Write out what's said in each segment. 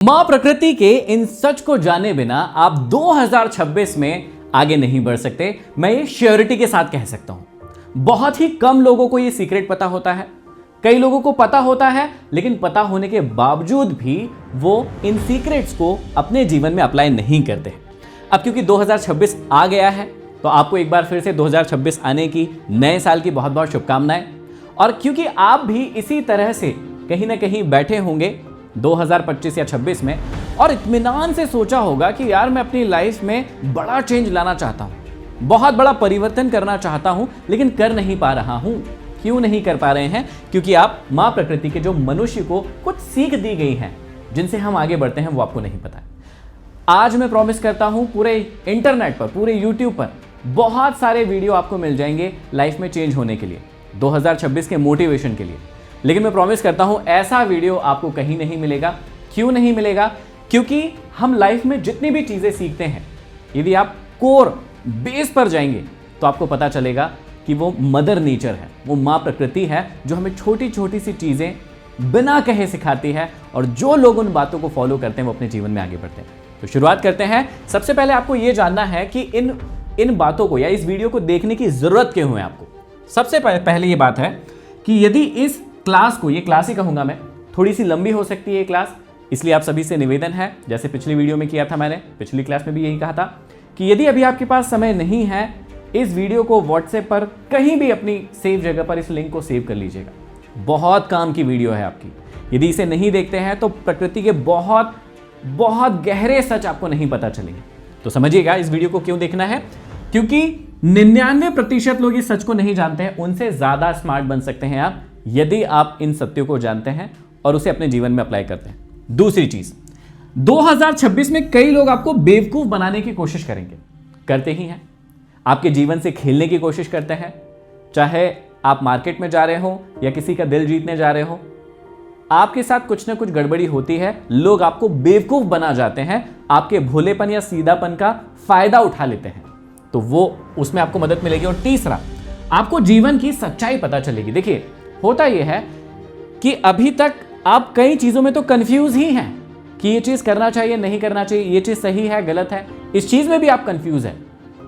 मां प्रकृति के इन सच को जाने बिना आप 2026 में आगे नहीं बढ़ सकते। मैं ये श्योरिटी के साथ कह सकता हूं। बहुत ही कम लोगों को ये सीक्रेट पता होता है। कई लोगों को पता होता है, लेकिन पता होने के बावजूद भी वो इन सीक्रेट्स को अपने जीवन में अप्लाई नहीं करते। अब क्योंकि 2026 आ गया है, तो आपको एक बार फिर से 2026 आने की, नए साल की बहुत बहुत शुभकामनाएं। और क्योंकि आप भी इसी तरह से कहीं ना कहीं बैठे होंगे 2025 या 26 में और इत्मीनान से सोचा होगा कि यार मैं अपनी लाइफ में बड़ा चेंज लाना चाहता हूं, बहुत बड़ा परिवर्तन करना चाहता हूं, लेकिन कर नहीं पा रहा हूं। क्यों नहीं कर पा रहे हैं? क्योंकि आप मां प्रकृति के जो मनुष्य को कुछ सीख दी गई हैं जिनसे हम आगे बढ़ते हैं, वो आपको नहीं पता है। आज मैं प्रॉमिस करता हूं, पूरे इंटरनेट पर, पूरे यूट्यूब पर बहुत सारे वीडियो आपको मिल जाएंगे लाइफ में चेंज होने के लिए, 2026 के मोटिवेशन के लिए। लेकिन मैं प्रॉमिस करता हूं ऐसा वीडियो आपको कहीं नहीं मिलेगा। क्यों नहीं मिलेगा? क्योंकि हम लाइफ में जितनी भी चीजें सीखते हैं, यदि आप कोर बेस पर जाएंगे तो आपको पता चलेगा कि वो मदर नेचर है, वो मां प्रकृति है जो हमें छोटी छोटी सी चीजें बिना कहे सिखाती है, और जो लोग उन बातों को फॉलो करते हैं वो अपने जीवन में आगे बढ़ते हैं। तो शुरुआत करते हैं। सबसे पहले आपको यह जानना है कि इन बातों को या इस वीडियो को देखने की जरूरत क्यों है आपको। सबसे पहले ये बात है कि यदि इस क्लास को, ये क्लास ही कहूंगा मैं, थोड़ी सी लंबी हो सकती है ये क्लास, इसलिए आप सभी से निवेदन है, जैसे पिछली वीडियो में किया था मैंने, पिछली क्लास में भी यही कहा था कि यदि अभी आपके पास समय नहीं है, इस वीडियो को व्हाट्सएप पर कहीं भी अपनी सेव जगह पर इस लिंक को सेव कर लीजिएगा। बहुत काम की वीडियो है आपकी। यदि इसे नहीं देखते हैं तो प्रकृति के बहुत बहुत गहरे सच आपको नहीं पता चलेंगे। तो समझिएगा इस वीडियो को क्यों देखना है, क्योंकि 99% लोग इस सच को नहीं जानते हैं। उनसे ज्यादा स्मार्ट बन सकते हैं आप यदि आप इन सत्यों को जानते हैं और उसे अपने जीवन में अप्लाई करते हैं। दूसरी चीज, 2026 में कई लोग आपको बेवकूफ बनाने की कोशिश करेंगे, करते ही हैं। आपके जीवन से खेलने की कोशिश करते हैं, चाहे आप मार्केट में जा रहे हो या किसी का दिल जीतने जा रहे हो, आपके साथ कुछ ना कुछ गड़बड़ी होती है, लोग आपको बेवकूफ बना जाते हैं, आपके भोलेपन या सीधापन का फायदा उठा लेते हैं, तो वो उसमें आपको मदद मिलेगी। और तीसरा, आपको जीवन की सच्चाई पता चलेगी। देखिए, होता यह है कि अभी तक आप कई चीजों में तो कंफ्यूज ही हैं कि ये चीज करना चाहिए, नहीं करना चाहिए, ये चीज सही है, गलत है, इस चीज में भी आप कंफ्यूज हैं।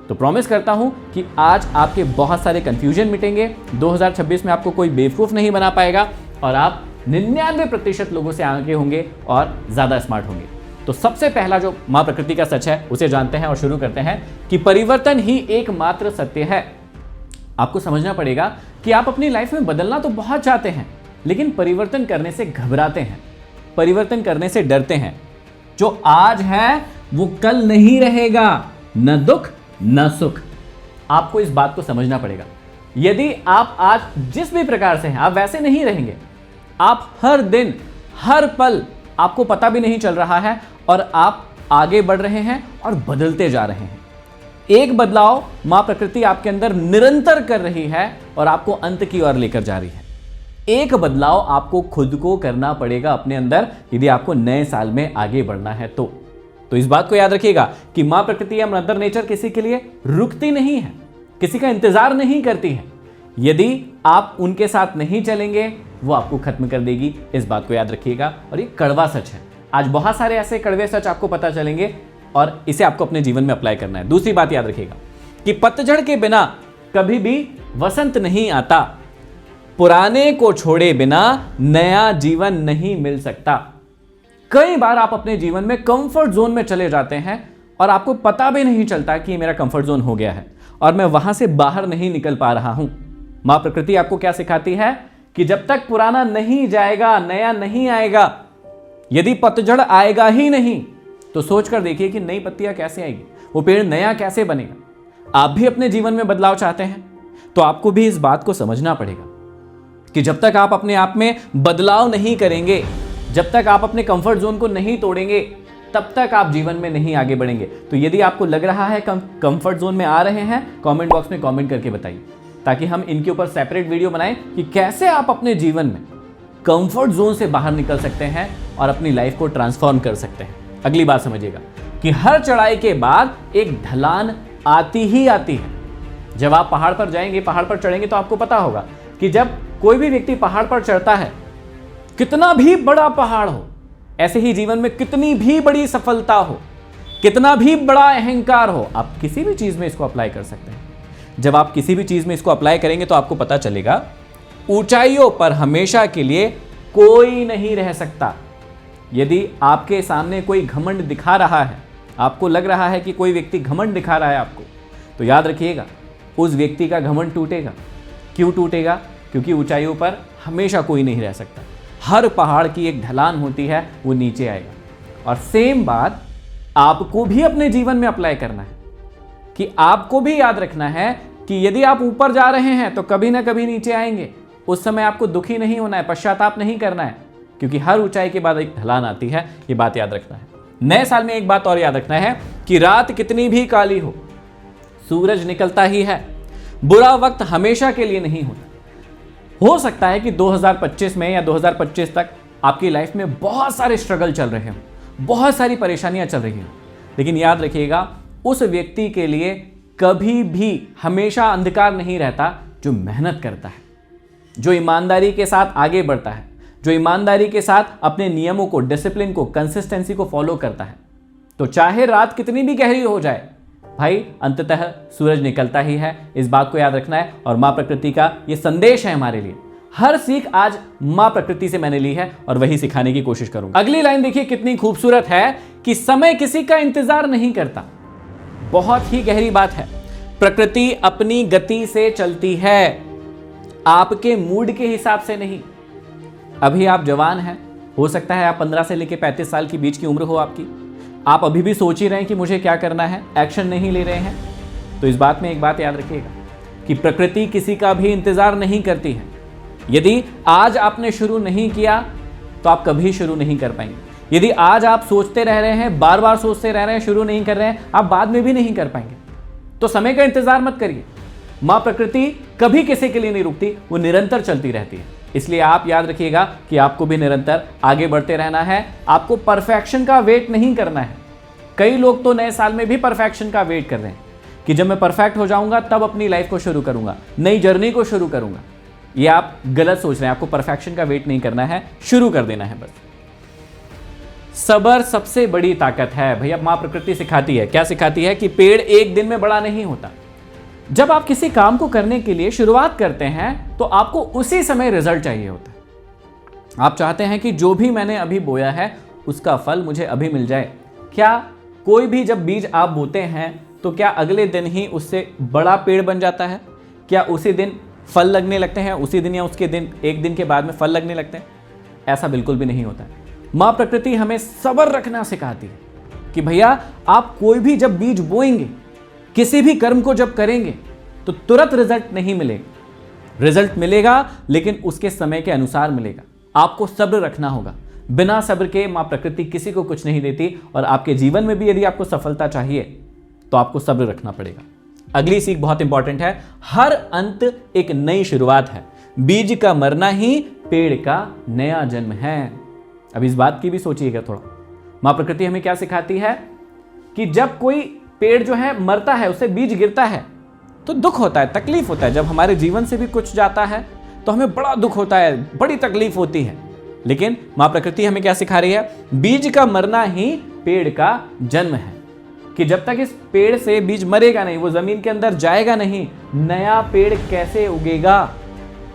तो प्रॉमिस करता हूं कि आज आपके बहुत सारे कंफ्यूजन मिटेंगे। 2026 में आपको कोई बेवकूफ नहीं बना पाएगा और आप 99% लोगों से आगे होंगे और ज्यादा स्मार्ट होंगे। तो सबसे पहला जो मां प्रकृति का सच है उसे जानते हैं और शुरू करते हैं कि परिवर्तन ही एकमात्र सत्य है। आपको समझना पड़ेगा कि आप अपनी लाइफ में बदलना तो बहुत चाहते हैं, लेकिन परिवर्तन करने से घबराते हैं, परिवर्तन करने से डरते हैं। जो आज है वो कल नहीं रहेगा, न दुख न सुख। आपको इस बात को समझना पड़ेगा। यदि आप आज जिस भी प्रकार से हैं, आप वैसे नहीं रहेंगे। आप हर दिन, हर पल, आपको पता भी नहीं चल रहा है और आप आगे बढ़ रहे हैं और बदलते जा रहे हैं। एक बदलाव मां प्रकृति आपके अंदर निरंतर कर रही है और आपको अंत की ओर लेकर जा रही है। एक बदलाव आपको खुद को करना पड़ेगा अपने अंदर, यदि आपको नए साल में आगे बढ़ना है तो इस बात को याद रखिएगा कि मां प्रकृति या मदर नेचर किसी के लिए रुकती नहीं है, किसी का इंतजार नहीं करती है। यदि आप उनके साथ नहीं चलेंगे, वो आपको खत्म कर देगी। इस बात को याद रखिएगा, और ये कड़वा सच है। आज बहुत सारे ऐसे कड़वे सच आपको पता चलेंगे और इसे आपको अपने जीवन में अप्लाई करना है। दूसरी बात याद रखिएगा कि पतझड़ के बिना कभी भी वसंत नहीं आता। पुराने को छोड़े बिना नया जीवन नहीं मिल सकता। कई बार आप अपने जीवन में कंफर्ट जोन में चले जाते हैं और आपको पता भी नहीं चलता कि मेरा कंफर्ट जोन हो गया है और मैं वहां से बाहर नहीं निकल पा रहा हूं। मां प्रकृति आपको क्या सिखाती है कि जब तक पुराना नहीं जाएगा, नया नहीं आएगा। यदि पतझड़ आएगा ही नहीं तो सोचकर देखिए कि नई पत्तियां कैसे आएगी, वो पेड़ नया कैसे बनेगा। आप भी अपने जीवन में बदलाव चाहते हैं तो आपको भी इस बात को समझना पड़ेगा कि जब तक आप अपने आप में बदलाव नहीं करेंगे, जब तक आप अपने कंफर्ट जोन को नहीं तोड़ेंगे, तब तक आप जीवन में नहीं आगे बढ़ेंगे। तो यदि आपको लग रहा है कंफर्ट जोन में आ रहे हैं, कमेंट बॉक्स में कमेंट करके बताइए, ताकि हम इनके ऊपर सेपरेट वीडियो बनाएं कि कैसे आप अपने जीवन में कंफर्ट जोन से बाहर निकल सकते हैं और अपनी लाइफ को ट्रांसफॉर्म कर सकते हैं। अगली बात समझिएगा कि हर चढ़ाई के बाद एक ढलान आती ही आती है। जब आप पहाड़ पर जाएंगे, पहाड़ पर चढ़ेंगे, तो आपको पता होगा कि जब कोई भी व्यक्ति पहाड़ पर चढ़ता है, कितना भी बड़ा पहाड़ हो, ऐसे ही जीवन में कितनी भी बड़ी सफलता हो, कितना भी बड़ा अहंकार हो, आप किसी भी चीज में इसको अप्लाई कर सकते हैं। जब आप किसी भी चीज में इसको अप्लाई करेंगे तो आपको पता चलेगा ऊंचाइयों पर हमेशा के लिए कोई नहीं रह सकता। यदि आपके सामने कोई घमंड दिखा रहा है, आपको लग रहा है कि कोई व्यक्ति घमंड दिखा रहा है आपको, तो याद रखिएगा उस व्यक्ति का घमंड टूटेगा। क्यों टूटेगा? क्योंकि ऊंचाइयों पर हमेशा कोई नहीं रह सकता। हर पहाड़ की एक ढलान होती है, वो नीचे आएगा। और सेम बात आपको भी अपने जीवन में अप्लाई करना है कि आपको भी याद रखना है कि यदि आप ऊपर जा रहे हैं तो कभी ना कभी नीचे आएंगे। उस समय आपको दुखी नहीं होना है, पश्चाताप नहीं करना है, क्योंकि हर ऊंचाई के बाद एक ढलान आती है। ये बात याद रखना है। नए साल में एक बात और याद रखना है कि रात कितनी भी काली हो, सूरज निकलता ही है। बुरा वक्त हमेशा के लिए नहीं होता। हो सकता है कि 2025 में या 2025 तक आपकी लाइफ में बहुत सारे स्ट्रगल चल रहे हों, बहुत सारी परेशानियां चल रही हों, लेकिन याद रखिएगा उस व्यक्ति के लिए कभी भी हमेशा अंधकार नहीं रहता जो मेहनत करता है, जो ईमानदारी के साथ आगे बढ़ता है, जो ईमानदारी के साथ अपने नियमों को, डिसिप्लिन को, कंसिस्टेंसी को फॉलो करता है। तो चाहे रात कितनी भी गहरी हो जाए भाई, अंततः सूरज निकलता ही है। इस बात को याद रखना है। और मां प्रकृति का ये संदेश है हमारे लिए। हर सीख आज मां प्रकृति से मैंने ली है और वही सिखाने की कोशिश करूंगा। अगली लाइन देखिए कितनी खूबसूरत है कि समय किसी का इंतजार नहीं करता। बहुत ही गहरी बात है। प्रकृति अपनी गति से चलती है, आपके मूड के हिसाब से नहीं। अभी आप जवान हैं, हो सकता है आप 15 से लेकर 35 साल के बीच की उम्र हो आपकी। आप अभी भी सोच ही रहे हैं कि मुझे क्या करना है, एक्शन नहीं ले रहे हैं। तो इस बात में एक बात याद रखिएगा कि प्रकृति किसी का भी इंतजार नहीं करती है। यदि आज आपने शुरू नहीं किया तो आप कभी शुरू नहीं कर पाएंगे। यदि आज आप सोचते रह रहे हैं, बार बार सोचते रह रहे हैं, शुरू नहीं कर रहे हैं, आप बाद में भी नहीं कर पाएंगे। तो समय का इंतजार मत करिए। मां प्रकृति कभी किसी के लिए नहीं रुकती, वो निरंतर चलती रहती है। इसलिए आप याद रखिएगा कि आपको भी निरंतर आगे बढ़ते रहना है। आपको परफेक्शन का वेट नहीं करना है। कई लोग तो नए साल में भी परफेक्शन का वेट कर रहे हैं कि जब मैं परफेक्ट हो जाऊंगा तब अपनी लाइफ को शुरू करूंगा, नई जर्नी को शुरू करूंगा। ये आप गलत सोच रहे हैं। आपको परफेक्शन का वेट नहीं करना है, शुरू कर देना है बस। सब्र सबसे बड़ी ताकत है। भैया मां प्रकृति सिखाती है, क्या सिखाती है कि पेड़ एक दिन में बड़ा नहीं होता। जब आप किसी काम को करने के लिए शुरुआत करते हैं तो आपको उसी समय रिजल्ट चाहिए होता है। आप चाहते हैं कि जो भी मैंने अभी बोया है उसका फल मुझे अभी मिल जाए। क्या कोई भी जब बीज आप बोते हैं तो क्या अगले दिन ही उससे बड़ा पेड़ बन जाता है? क्या उसी दिन फल लगने लगते हैं? उसी दिन या उसके दिन, एक दिन के बाद में फल लगने लगते हैं? ऐसा बिल्कुल भी नहीं होता है। मां प्रकृति हमें सब्र रखना सिखाती है कि भैया आप कोई भी जब बीज बोएंगे, किसी भी कर्म को जब करेंगे तो तुरंत रिजल्ट नहीं मिलेगा। रिजल्ट मिलेगा लेकिन उसके समय के अनुसार मिलेगा। आपको सब्र रखना होगा। बिना सब्र के मां प्रकृति किसी को कुछ नहीं देती। और आपके जीवन में भी यदि आपको सफलता चाहिए तो आपको सब्र रखना पड़ेगा। अगली सीख बहुत इंपॉर्टेंट है। हर अंत एक नई शुरुआत है। बीज का मरना ही पेड़ का नया जन्म है। अब इस बात की भी सोचिएगा थोड़ा। मां प्रकृति हमें क्या सिखाती है कि जब कोई पेड़ जो है मरता है, उससे बीज गिरता है तो दुख होता है, तकलीफ होता है। जब हमारे जीवन से भी कुछ जाता है तो हमें बड़ा दुख होता है, बड़ी तकलीफ होती है। लेकिन मां प्रकृति हमें क्या सिखा रही है? बीज का मरना ही पेड़ का जन्म है। कि जब तक इस पेड़ से बीज मरेगा नहीं, वो जमीन के अंदर जाएगा नहीं, नया पेड़ कैसे उगेगा?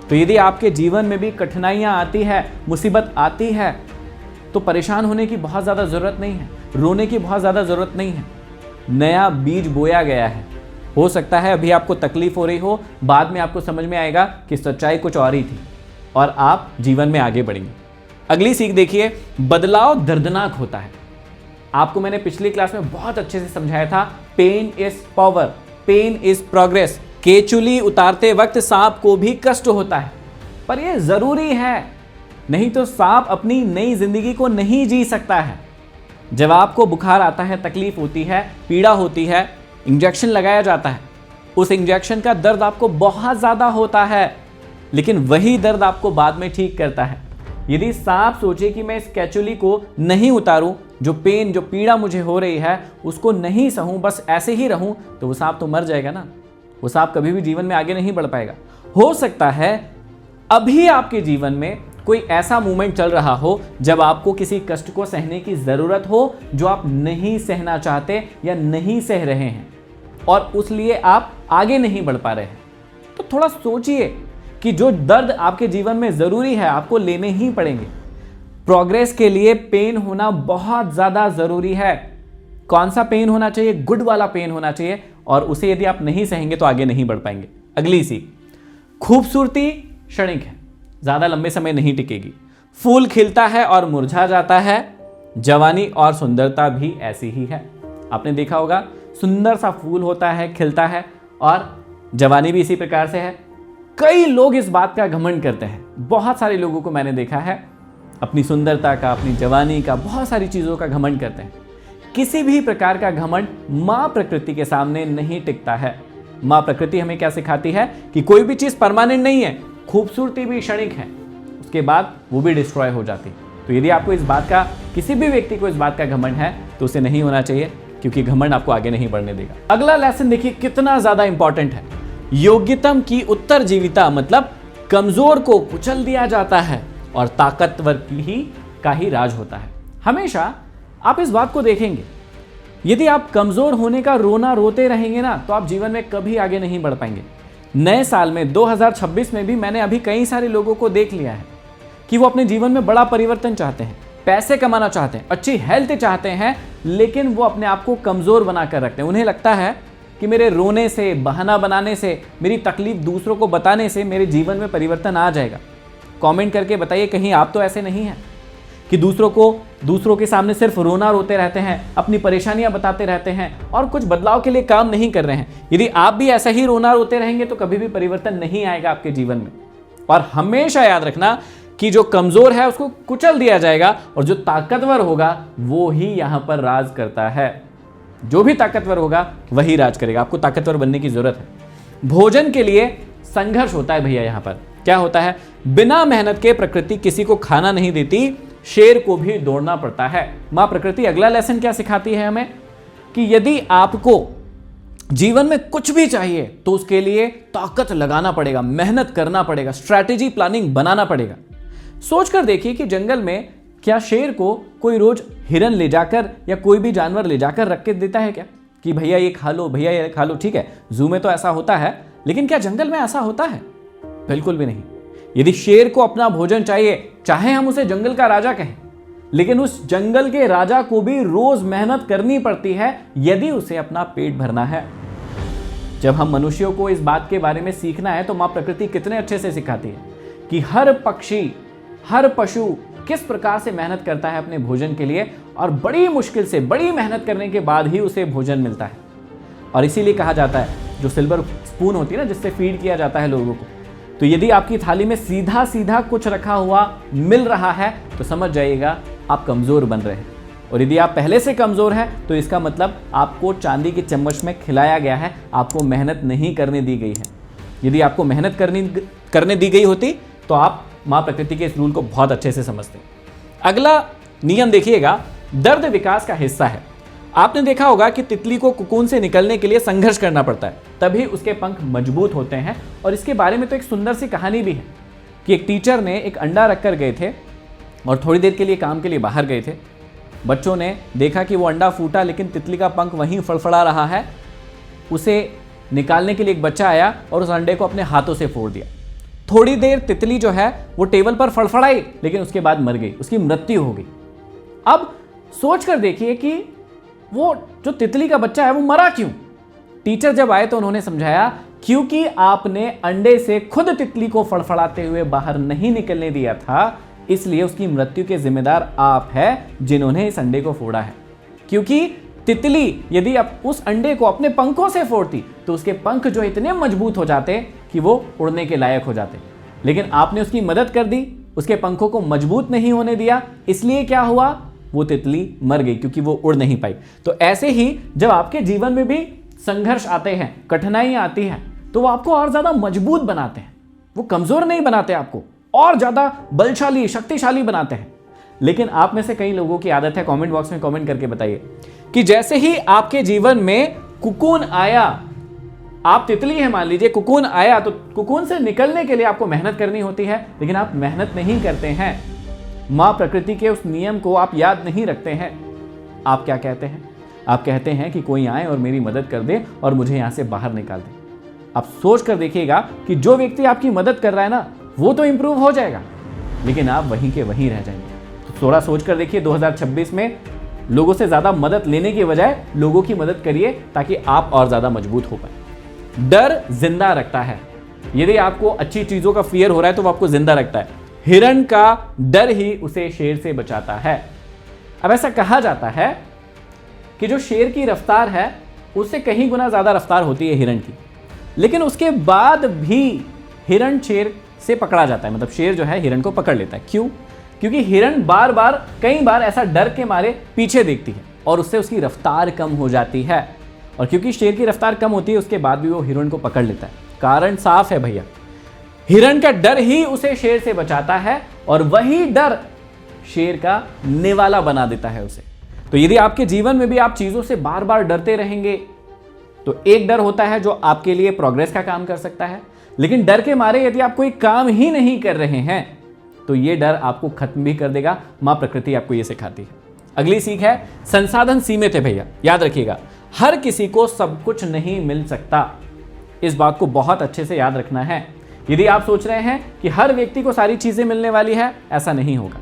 तो यदि आपके जीवन में भी कठिनाइयां आती है, मुसीबत आती है, तो परेशान होने की बहुत ज्यादा जरूरत नहीं है, रोने की बहुत ज्यादा जरूरत नहीं है। नया बीज बोया गया है। हो सकता है अभी आपको तकलीफ हो रही हो, बाद में आपको समझ में आएगा कि सच्चाई कुछ और ही थी और आप जीवन में आगे बढ़ेंगे। अगली सीख देखिए, बदलाव दर्दनाक होता है। आपको मैंने पिछली क्लास में बहुत अच्छे से समझाया था, pain is power, pain is progress. केचुली उतारते वक्त सांप को भी कष्ट होता है, पर यह जरूरी है, नहीं तो सांप अपनी नई जिंदगी को नहीं जी सकता है। जब आपको बुखार आता है, तकलीफ होती है, पीड़ा होती है, इंजेक्शन लगाया जाता है, उस इंजेक्शन का दर्द आपको बहुत ज्यादा होता है, लेकिन वही दर्द आपको बाद में ठीक करता है। यदि सांप सोचे कि मैं इस कैचुली को नहीं उतारूं, जो पेन, जो पीड़ा मुझे हो रही है उसको नहीं सहूं, बस ऐसे ही रहूं, तो वो सांप तो मर जाएगा ना। वो सांप कभी भी जीवन में आगे नहीं बढ़ पाएगा। हो सकता है अभी आपके जीवन में कोई ऐसा मूवमेंट चल रहा हो जब आपको किसी कष्ट को सहने की जरूरत हो जो आप नहीं सहना चाहते या नहीं सह रहे हैं और उसलिए आप आगे नहीं बढ़ पा रहे हैं, तो थोड़ा सोचिए कि जो दर्द आपके जीवन में जरूरी है आपको लेने ही पड़ेंगे। प्रोग्रेस के लिए पेन होना बहुत ज्यादा जरूरी है। कौन सा पेन होना चाहिए? गुड वाला पेन होना चाहिए, और उसे यदि आप नहीं सहेंगे तो आगे नहीं बढ़ पाएंगे। अगली सीख, खूबसूरती क्षणिक है, ज्यादा लंबे समय नहीं टिकेगी। फूल खिलता है और मुरझा जाता है, जवानी और सुंदरता भी ऐसी ही है। आपने देखा होगा, सुंदर सा फूल होता है, खिलता है, और जवानी भी इसी प्रकार से है। कई लोग इस बात का घमंड करते हैं। बहुत सारे लोगों को मैंने देखा है अपनी सुंदरता का, अपनी जवानी का, बहुत सारी चीजों का घमंड करते हैं। किसी भी प्रकार का घमंड मां प्रकृति के सामने नहीं टिकता है। मां प्रकृति हमें क्या सिखाती है कि कोई भी चीज परमानेंट नहीं है, खूबसूरती भी क्षणिक है, उसके बाद वो भी डिस्ट्रॉय हो जाती है। तो यदि आपको इस बात का, किसी भी व्यक्ति को इस बात का घमंड है, तो उसे नहीं होना चाहिए, क्योंकि घमंड आपको आगे नहीं बढ़ने देगा। अगला लेसन देखिए कितना ज्यादा इंपॉर्टेंट है। योग्यतम की उत्तरजीविता, मतलब कमजोर को कुचल दिया जाता है और ताकतवर का ही राज होता है। हमेशा आप इस बात को देखेंगे, यदि आप कमजोर होने का रोना रोते रहेंगे ना, तो आप जीवन में कभी आगे नहीं बढ़ पाएंगे। नए साल में 2026 में भी मैंने अभी कई सारे लोगों को देख लिया है कि वो अपने जीवन में बड़ा परिवर्तन चाहते हैं, पैसे कमाना चाहते हैं, अच्छी हेल्थ चाहते हैं, लेकिन वो अपने आप को कमजोर बनाकर रखते हैं। उन्हें लगता है कि मेरे रोने से, बहाना बनाने से, मेरी तकलीफ दूसरों को बताने से मेरे जीवन में परिवर्तन आ जाएगा। कमेंट करके बताइए, कहीं आप तो ऐसे नहीं हैं कि दूसरों के सामने सिर्फ रोना रोते रहते हैं, अपनी परेशानियां बताते रहते हैं और कुछ बदलाव के लिए काम नहीं कर रहे हैं। यदि आप भी ऐसा ही रोना रोते रहेंगे तो कभी भी परिवर्तन नहीं आएगा आपके जीवन में। और हमेशा याद रखना कि जो कमजोर है उसको कुचल दिया जाएगा और जो ताकतवर होगा वो ही यहां पर राज करता है। जो भी ताकतवर होगा वही राज करेगा। आपको ताकतवर बनने की जरूरत है। भोजन के लिए संघर्ष होता है भैया। यहां पर क्या होता है? बिना मेहनत के प्रकृति किसी को खाना नहीं देती, शेर को भी दौड़ना पड़ता है। मां प्रकृति अगला लेसन क्या सिखाती है हमें कि यदि आपको जीवन में कुछ भी चाहिए तो उसके लिए ताकत लगाना पड़ेगा, मेहनत करना पड़ेगा, स्ट्रैटेजी प्लानिंग बनाना पड़ेगा। सोचकर देखिए कि जंगल में क्या शेर को कोई रोज हिरन ले जाकर या कोई भी जानवर ले जाकर रख के देता है क्या कि भैया ये खा लो, भैया ये खा लो? ठीक है, जू में तो ऐसा होता है, लेकिन क्या जंगल में ऐसा होता है? बिल्कुल भी नहीं। यदि शेर को अपना भोजन चाहिए, चाहे हम उसे जंगल का राजा कहें, लेकिन उस जंगल के राजा को भी रोज मेहनत करनी पड़ती है यदि उसे अपना पेट भरना है। जब हम मनुष्यों को इस बात के बारे में सीखना है तो मां प्रकृति कितने अच्छे से सिखाती है कि हर पक्षी, हर पशु किस प्रकार से मेहनत करता है अपने भोजन के लिए, और बड़ी मुश्किल से, बड़ी मेहनत करने के बाद ही उसे भोजन मिलता है। और इसीलिए कहा जाता है, जो सिल्वर स्पून होती है ना, जिससे फीड किया जाता है लोगों को, तो यदि आपकी थाली में सीधा सीधा कुछ रखा हुआ मिल रहा है तो समझ जाइएगा आप कमजोर बन रहे हैं। और यदि आप पहले से कमजोर हैं तो इसका मतलब आपको चांदी की चम्मच में खिलाया गया है, आपको मेहनत नहीं करने दी गई है। यदि आपको मेहनत करने दी गई होती तो आप मां प्रकृति के इस रूल को बहुत अच्छे से समझते। अगला नियम देखिएगा, दर्द विकास का हिस्सा है। आपने देखा होगा कि तितली को कोकून से निकलने के लिए संघर्ष करना पड़ता है, तभी उसके पंख मजबूत होते हैं। और इसके बारे में तो एक सुंदर सी कहानी भी है कि एक टीचर ने एक अंडा रखकर गए थे और थोड़ी देर के लिए काम के लिए बाहर गए थे। बच्चों ने देखा कि वो अंडा फूटा, लेकिन तितली का पंख वहीं फड़फड़ा रहा है। उसे निकालने के लिए एक बच्चा आया और उस अंडे को अपने हाथों से फोड़ दिया। थोड़ी देर तितली जो है वो टेबल पर फड़फड़ाई, लेकिन उसके बाद मर गई, उसकी मृत्यु हो गई। अब सोच कर देखिए कि वो जो तितली का बच्चा है वो मरा क्यों? टीचर जब आए तो उन्होंने समझाया, क्योंकि आपने अंडे से खुद तितली को फड़फड़ाते हुए बाहर नहीं निकलने दिया था, इसलिए उसकी मृत्यु के जिम्मेदार आप हैं जिन्होंने इस अंडे को फोड़ा है। क्योंकि तितली यदि आप उस अंडे को अपने पंखों से फोड़ती तो उसके पंख जो इतने मजबूत हो जाते कि वो उड़ने के लायक हो जाते, लेकिन आपने उसकी मदद कर दी, उसके पंखों को मजबूत नहीं होने दिया, इसलिए क्या हुआ? वो तितली मर गई, क्योंकि वो उड़ नहीं पाई। तो ऐसे ही जब आपके जीवन में भी संघर्ष आते हैं, कठिनाइयां आती हैं, तो वो आपको और ज्यादा मजबूत बनाते हैं। वो कमजोर नहीं बनाते, आपको और ज्यादा बलशाली, शक्तिशाली बनाते हैं। लेकिन आप में से कई लोगों की आदत है, कमेंट बॉक्स में कमेंट करके बताइए कि जैसे ही आपके जीवन में कुकून आया, आप तितली हैं मान लीजिए, कुकून आया तो कुकून से निकलने के लिए आपको मेहनत करनी होती है, लेकिन आप मेहनत नहीं करते हैं। मां प्रकृति के उस नियम को आप याद नहीं रखते हैं। आप क्या कहते हैं? आप कहते हैं कि कोई आए और मेरी मदद कर दे और मुझे यहां से बाहर निकाल दे। आप सोच कर देखिएगा कि जो व्यक्ति आपकी मदद कर रहा है ना, वो तो इंप्रूव हो जाएगा, लेकिन आप वहीं के वहीं रह जाएंगे। तो थोड़ा सोच कर देखिए, 2026 में लोगों से ज्यादा मदद लेने के बजाय लोगों की मदद करिए, ताकि आप और ज्यादा मजबूत हो पाए। डर जिंदा रखता है। यदि आपको अच्छी चीजों का फियर हो रहा है तो वो आपको जिंदा रखता है। हिरण का डर ही उसे शेर से बचाता है। अब ऐसा कहा जाता है कि जो शेर की रफ्तार है उससे कहीं गुना ज्यादा रफ्तार होती है हिरण की, लेकिन उसके बाद भी हिरण शेर से पकड़ा जाता है। मतलब शेर जो है हिरण को पकड़ लेता है। क्यों? क्योंकि हिरण कई बार ऐसा डर के मारे पीछे देखती है और उससे उसकी रफ्तार कम हो जाती है। और क्योंकि शेर की रफ्तार कम होती है, उसके बाद भी वो हिरण को पकड़ लेता है। कारण साफ है भैया, हिरण का डर ही उसे शेर से बचाता है और वही डर शेर का निवाला बना देता है उसे। तो यदि आपके जीवन में भी आप चीजों से बार बार डरते रहेंगे, तो एक डर होता है जो आपके लिए प्रोग्रेस का काम कर सकता है, लेकिन डर के मारे यदि आप कोई काम ही नहीं कर रहे हैं तो ये डर आपको खत्म भी कर देगा। मां प्रकृति आपको ये सिखाती है। अगली सीख है, संसाधन सीमित है भैया। याद रखिएगा, हर किसी को सब कुछ नहीं मिल सकता। इस बात को बहुत अच्छे से याद रखना है। यदि आप सोच रहे हैं कि हर व्यक्ति को सारी चीजें मिलने वाली है, ऐसा नहीं होगा।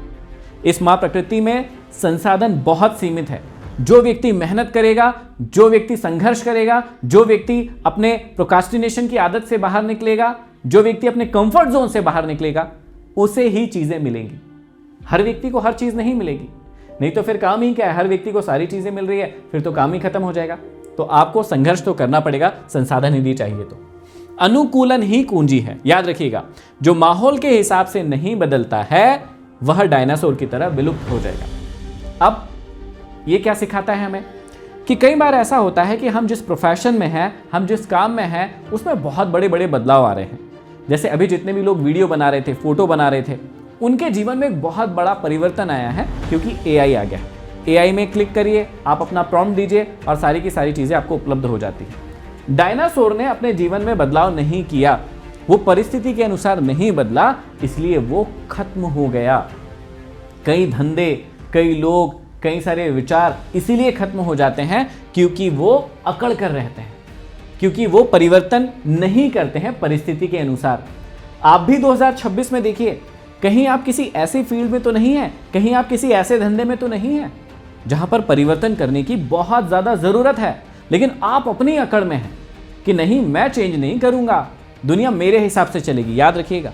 इस मां प्रकृति में संसाधन बहुत सीमित है। जो व्यक्ति मेहनत करेगा, जो व्यक्ति संघर्ष करेगा, जो व्यक्ति अपने प्रोक्रास्टिनेशन की आदत से बाहर निकलेगा, जो व्यक्ति अपने कंफर्ट जोन से बाहर निकलेगा, उसे ही चीजें मिलेंगी। हर व्यक्ति को हर चीज नहीं मिलेगी, नहीं तो फिर काम ही क्या है? हर व्यक्ति को सारी चीजें मिल रही है, फिर तो काम ही खत्म हो जाएगा। तो आपको संघर्ष तो करना पड़ेगा, संसाधन यदि चाहिए तो। अनुकूलन ही कुंजी है। याद रखिएगा, जो माहौल के हिसाब से नहीं बदलता है वह डायनासोर की तरह विलुप्त हो जाएगा। अब ये क्या सिखाता है हमें कि कई बार ऐसा होता है कि हम जिस प्रोफेशन में हैं, हम जिस काम में हैं, उसमें बहुत बड़े बड़े बदलाव आ रहे हैं। जैसे अभी जितने भी लोग वीडियो बना रहे थे, फोटो बना रहे थे, उनके जीवन में एक बहुत बड़ा परिवर्तन आया है क्योंकि एआई आ गया है। एआई में क्लिक करिए, आप अपना प्रॉम्प्ट दीजिए और सारी की सारी चीजें आपको उपलब्ध हो जाती है। डायनासोर ने अपने जीवन में बदलाव नहीं किया, वो परिस्थिति के अनुसार नहीं बदला, इसलिए वो खत्म हो गया। कई धंधे, कई लोग, कई सारे विचार इसीलिए खत्म हो जाते हैं क्योंकि वो अकड़ कर रहते हैं, क्योंकि वो परिवर्तन नहीं करते हैं परिस्थिति के अनुसार। आप भी 2026 में देखिए, कहीं आप किसी ऐसी फील्ड में तो नहीं है, कहीं आप किसी ऐसे धंधे में तो नहीं है जहां पर परिवर्तन करने की बहुत ज्यादा जरूरत है, लेकिन आप अपनी अकड़ में हैं कि नहीं, मैं चेंज नहीं करूंगा, दुनिया मेरे हिसाब से चलेगी। याद रखिएगा,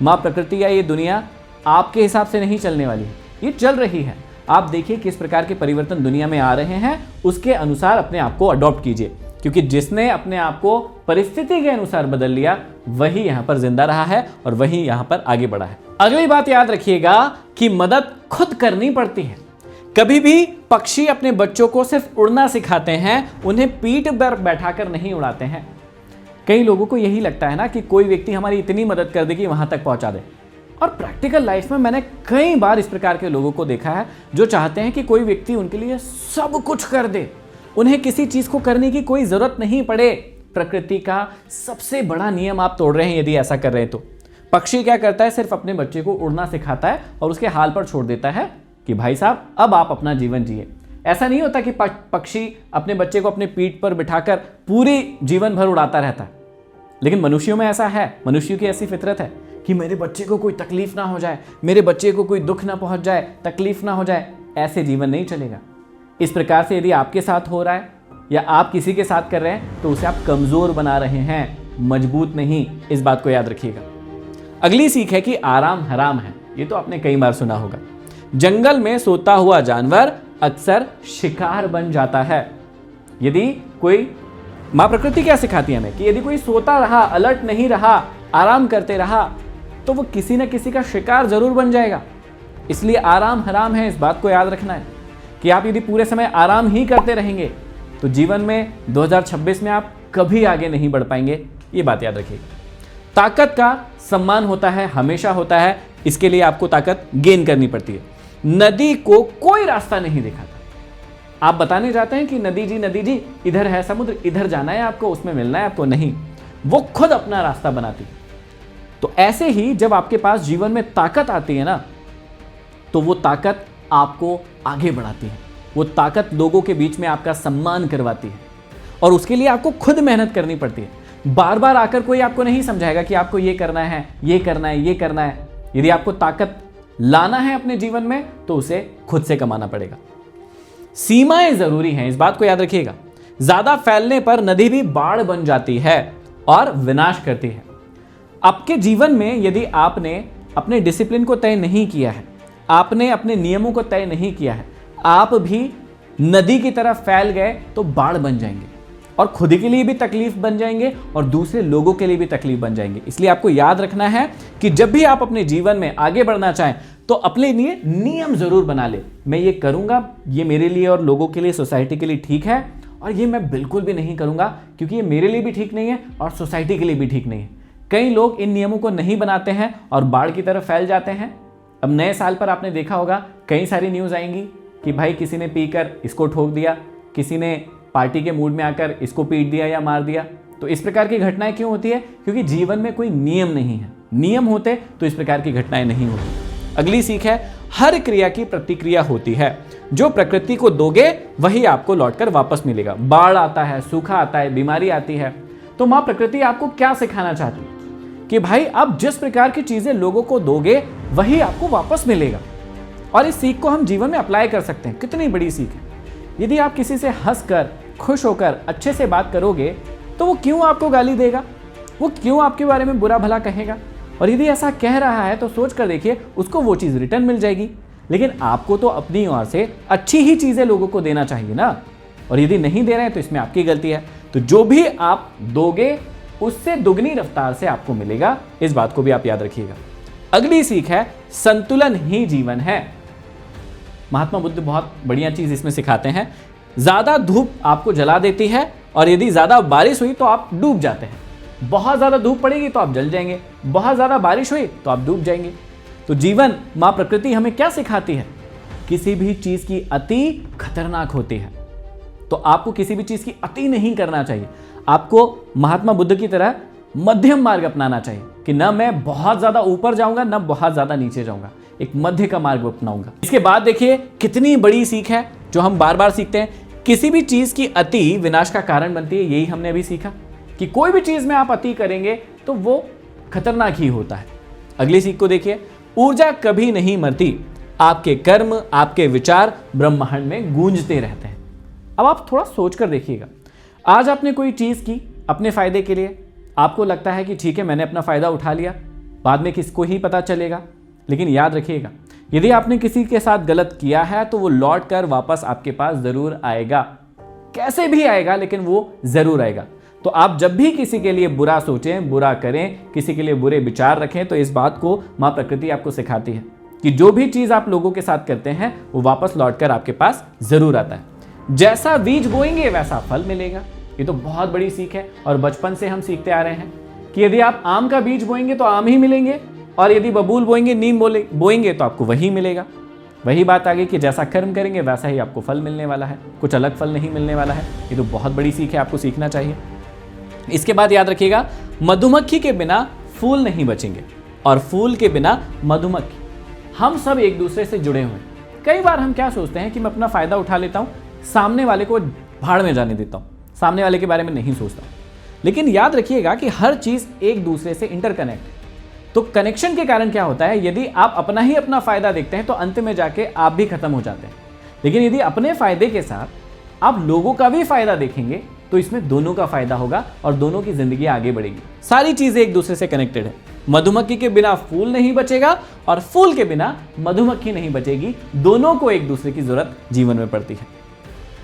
मां प्रकृति या ये दुनिया आपके हिसाब से नहीं चलने वाली है, ये चल रही है। आप देखिए किस प्रकार के परिवर्तन दुनिया में आ रहे हैं, उसके अनुसार अपने आप को अडॉप्ट कीजिए, क्योंकि जिसने अपने आप को परिस्थिति के अनुसार बदल लिया वही यहां पर जिंदा रहा है और वही यहां पर आगे बढ़ा है। अगली बात याद रखिएगा कि मदद खुद करनी पड़ती है। कभी भी पक्षी अपने बच्चों को सिर्फ उड़ना सिखाते हैं, उन्हें पीठ पर बैठाकर नहीं उड़ाते हैं। कई लोगों को यही लगता है ना कि कोई व्यक्ति हमारी इतनी मदद कर दे कि वहां तक पहुंचा दे, और प्रैक्टिकल लाइफ में मैंने कई बार इस प्रकार के लोगों को देखा है जो चाहते हैं कि कोई व्यक्ति उनके लिए सब कुछ कर दे, उन्हें किसी चीज को करने की कोई जरूरत नहीं पड़े। प्रकृति का सबसे बड़ा नियम आप तोड़ रहे हैं यदि ऐसा कर रहे हैं तो। पक्षी क्या करता है? सिर्फ अपने बच्चे को उड़ना सिखाता है और उसके हाल पर छोड़ देता है कि भाई साहब अब आप अपना जीवन जिए। ऐसा नहीं होता कि पक्षी अपने बच्चे को अपने पीठ पर बिठाकर पूरी जीवन भर उड़ाता रहता है, लेकिन मनुष्यों में ऐसा है, मनुष्यों की ऐसी फितरत है कि मेरे बच्चे को कोई तकलीफ ना हो जाए, मेरे बच्चे को कोई दुख ना पहुंच जाए, तकलीफ ना हो जाए। ऐसे जीवन नहीं चलेगा। इस प्रकार से यदि आपके साथ हो रहा है या आप किसी के साथ कर रहे हैं तो उसे आप कमजोर बना रहे हैं, मजबूत नहीं। इस बात को याद रखिएगा। अगली सीख है कि आराम हराम है। ये तो आपने कई बार सुना होगा। जंगल में सोता हुआ जानवर अक्सर शिकार बन जाता है। यदि कोई, मां प्रकृति क्या सिखाती है हमें कि यदि कोई सोता रहा, अलर्ट नहीं रहा, आराम करते रहा, तो वो किसी न किसी का शिकार जरूर बन जाएगा। इसलिए आराम हराम है। इस बात को याद रखना है कि आप यदि पूरे समय आराम ही करते रहेंगे तो जीवन में 2026 में आप कभी आगे नहीं बढ़ पाएंगे। ये बात याद रखिएगा। ताकत का सम्मान होता है, हमेशा होता है, इसके लिए आपको ताकत गेन करनी पड़ती है। नदी को कोई रास्ता नहीं दिखाता, आप बताने जाते हैं कि नदी जी इधर है समुद्र, इधर जाना है आपको, उसमें मिलना है आपको, नहीं, वो खुद अपना रास्ता बनाती है। तो ऐसे ही जब आपके पास जीवन में ताकत आती है ना, तो वो ताकत आपको आगे बढ़ाती है, वो ताकत लोगों के बीच में आपका सम्मान करवाती है, और उसके लिए आपको खुद मेहनत करनी पड़ती है। बार बार आकर कोई आपको नहीं समझाएगा कि आपको ये करना है, ये करना है, ये करना है। यदि आपको ताकत लाना है अपने जीवन में तो उसे खुद से कमाना पड़ेगा। सीमाएं जरूरी हैं, इस बात को याद रखिएगा। ज्यादा फैलने पर नदी भी बाढ़ बन जाती है और विनाश करती है। आपके जीवन में यदि आपने अपने डिसिप्लिन को तय नहीं किया है, आपने अपने नियमों को तय नहीं किया है, आप भी नदी की तरह फैल गए तो बाढ़ बन जाएंगे, और खुद के लिए भी तकलीफ बन जाएंगे और दूसरे लोगों के लिए भी तकलीफ बन जाएंगे। इसलिए आपको याद रखना है कि जब भी आप अपने जीवन में आगे बढ़ना चाहें तो अपने लिए नियम जरूर बना ले। मैं ये करूंगा, ये मेरे लिए और लोगों के लिए, सोसाइटी के लिए ठीक है, और ये मैं बिल्कुल भी नहीं करूंगा क्योंकि ये मेरे लिए भी ठीक नहीं है और सोसाइटी के लिए भी ठीक नहीं है। कई लोग इन नियमों को नहीं बनाते हैं और बाढ़ की तरफ फैल जाते हैं। अब नए साल पर आपने देखा होगा कई सारी न्यूज़ आएंगी कि भाई किसी ने पीकर इसको ठोक दिया, किसी ने पार्टी के मूड में आकर इसको पीट दिया या मार दिया। तो इस प्रकार की घटनाएं क्यों होती है? क्योंकि जीवन में कोई नियम नहीं है। नियम होते तो इस प्रकार की घटनाएं नहीं होती। अगली सीख है, हर क्रिया की प्रतिक्रिया होती है। जो प्रकृति को दोगे वही आपको लौटकर वापस मिलेगा। बाढ़ आता है, सूखा आता है, बीमारी आती है, तो माँ प्रकृति आपको क्या सिखाना चाहती है कि भाई आप जिस प्रकार की चीजें लोगों को दोगे वही आपको वापस मिलेगा। और इस सीख को हम जीवन में अप्लाई कर सकते हैं। कितनी बड़ी सीख है। यदि आप किसी से हंसकर, खुश होकर, अच्छे से बात करोगे तो वो क्यों आपको गाली देगा, वो क्यों आपके बारे में बुरा भला कहेगा? और यदि ऐसा कह रहा है तो सोच कर देखिए, उसको वो चीज़ रिटर्न मिल जाएगी। लेकिन आपको तो अपनी ओर से अच्छी ही चीज़ें लोगों को देना चाहिए ना। और यदि नहीं दे रहे हैं तो इसमें आपकी गलती है। तो जो भी आप दोगे उससे दुगनी रफ्तार से आपको मिलेगा। इस बात को भी आप याद रखिएगा। अगली सीख है, संतुलन ही जीवन है। महात्मा बुद्ध बहुत बढ़िया चीज इसमें सिखाते हैं। ज्यादा धूप आपको जला देती है और यदि ज्यादा बारिश हुई तो आप डूब जाते हैं। बहुत ज्यादा धूप पड़ेगी तो आप जल जाएंगे, बहुत ज्यादा बारिश हुई तो आप डूब जाएंगे। तो जीवन, मां प्रकृति हमें क्या सिखाती है? किसी भी चीज की अति खतरनाक होती है। तो आपको किसी भी चीज की अति नहीं करना चाहिए। आपको महात्मा बुद्ध की तरह मध्यम मार्ग अपनाना चाहिए कि ना मैं बहुत ज्यादा ऊपर जाऊंगा ना बहुत ज्यादा नीचे जाऊंगा, एक मध्य का मार्ग अपनाऊंगा। इसके बाद देखिए कितनी बड़ी सीख है जो हम बार बार सीखते हैं। किसी भी चीज की अति विनाश का कारण बनती है। यही हमने अभी सीखा कि कोई भी चीज में आप अति करेंगे तो वो खतरनाक ही होता है। अगली सीख को देखिए, ऊर्जा कभी नहीं मरती। आपके कर्म, आपके विचार ब्रह्मांड में गूंजते रहते हैं। अब आप थोड़ा सोच कर देखिएगा, आज आपने कोई चीज की अपने फायदे के लिए, आपको लगता है कि ठीक है मैंने अपना फायदा उठा लिया, बाद में किसको ही पता चलेगा। लेकिन याद रखिएगा, यदि आपने किसी के साथ गलत किया है तो वो लौट कर वापस आपके पास जरूर आएगा। कैसे भी आएगा लेकिन वो जरूर आएगा। तो आप जब भी किसी के लिए बुरा सोचें, बुरा करें, किसी के लिए बुरे विचार रखें, तो इस बात को मां प्रकृति आपको सिखाती है कि जो भी चीज आप लोगों के साथ करते हैं वो वापस लौटकर आपके पास जरूर आता है। जैसा बीज बोएंगे वैसा फल मिलेगा। ये तो बहुत बड़ी सीख है और बचपन से हम सीखते आ रहे हैं कि यदि आप आम का बीज बोएंगे तो आम ही मिलेंगे, और यदि बबूल बोएंगे, नीम बोएंगे तो आपको वही मिलेगा। वही बात आ गई कि जैसा कर्म करेंगे वैसा ही आपको फल मिलने वाला है, कुछ अलग फल नहीं मिलने वाला है। ये तो बहुत बड़ी सीख है, आपको सीखना चाहिए। इसके बाद याद रखिएगा, मधुमक्खी के बिना फूल नहीं बचेंगे और फूल के बिना मधुमक्खी। हम सब एक दूसरे से जुड़े हुए हैं। कई बार हम क्या सोचते हैं कि मैं अपना फायदा उठा लेता हूं, सामने वाले को भाड़ में जाने देता हूं, सामने वाले के बारे में नहीं सोचता। लेकिन याद रखिएगा कि हर चीज एक दूसरे से इंटरकनेक्ट है। तो कनेक्शन के कारण क्या होता है, यदि आप अपना ही अपना फायदा देखते हैं तो अंत में जाके आप भी खत्म हो जाते हैं। लेकिन यदि अपने फायदे के साथ आप लोगों का भी फायदा देखेंगे तो इसमें दोनों का फायदा होगा और दोनों की जिंदगी आगे बढ़ेगी। सारी चीजें एक दूसरे से कनेक्टेड है। मधुमक्खी के बिना फूल नहीं बचेगा और फूल के बिना मधुमक्खी नहीं बचेगी। दोनों को एक दूसरे की जरूरत जीवन में पड़ती है।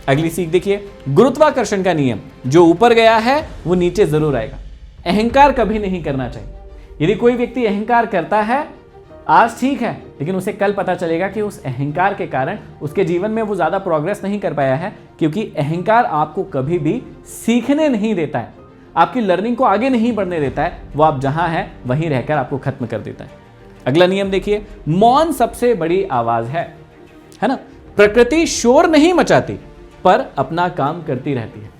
अगली सीख देखिए, गुरुत्वाकर्षण का नियम, जो ऊपर गया है वो नीचे जरूर आएगा। अहंकार कभी नहीं करना चाहिए। यदि कोई व्यक्ति अहंकार करता है आज ठीक है, लेकिन उसे कल पता चलेगा कि उस अहंकार के कारण उसके जीवन में वो ज्यादा प्रोग्रेस नहीं कर पाया है, क्योंकि अहंकार आपको कभी भी सीखने नहीं देता है, आपकी लर्निंग को आगे नहीं बढ़ने देता है। वो आप जहां हैं वहीं रहकर आपको खत्म कर देता है। अगला नियम देखिए, मौन सबसे बड़ी आवाज है ना। प्रकृति शोर नहीं मचाती, पर अपना काम करती रहती है।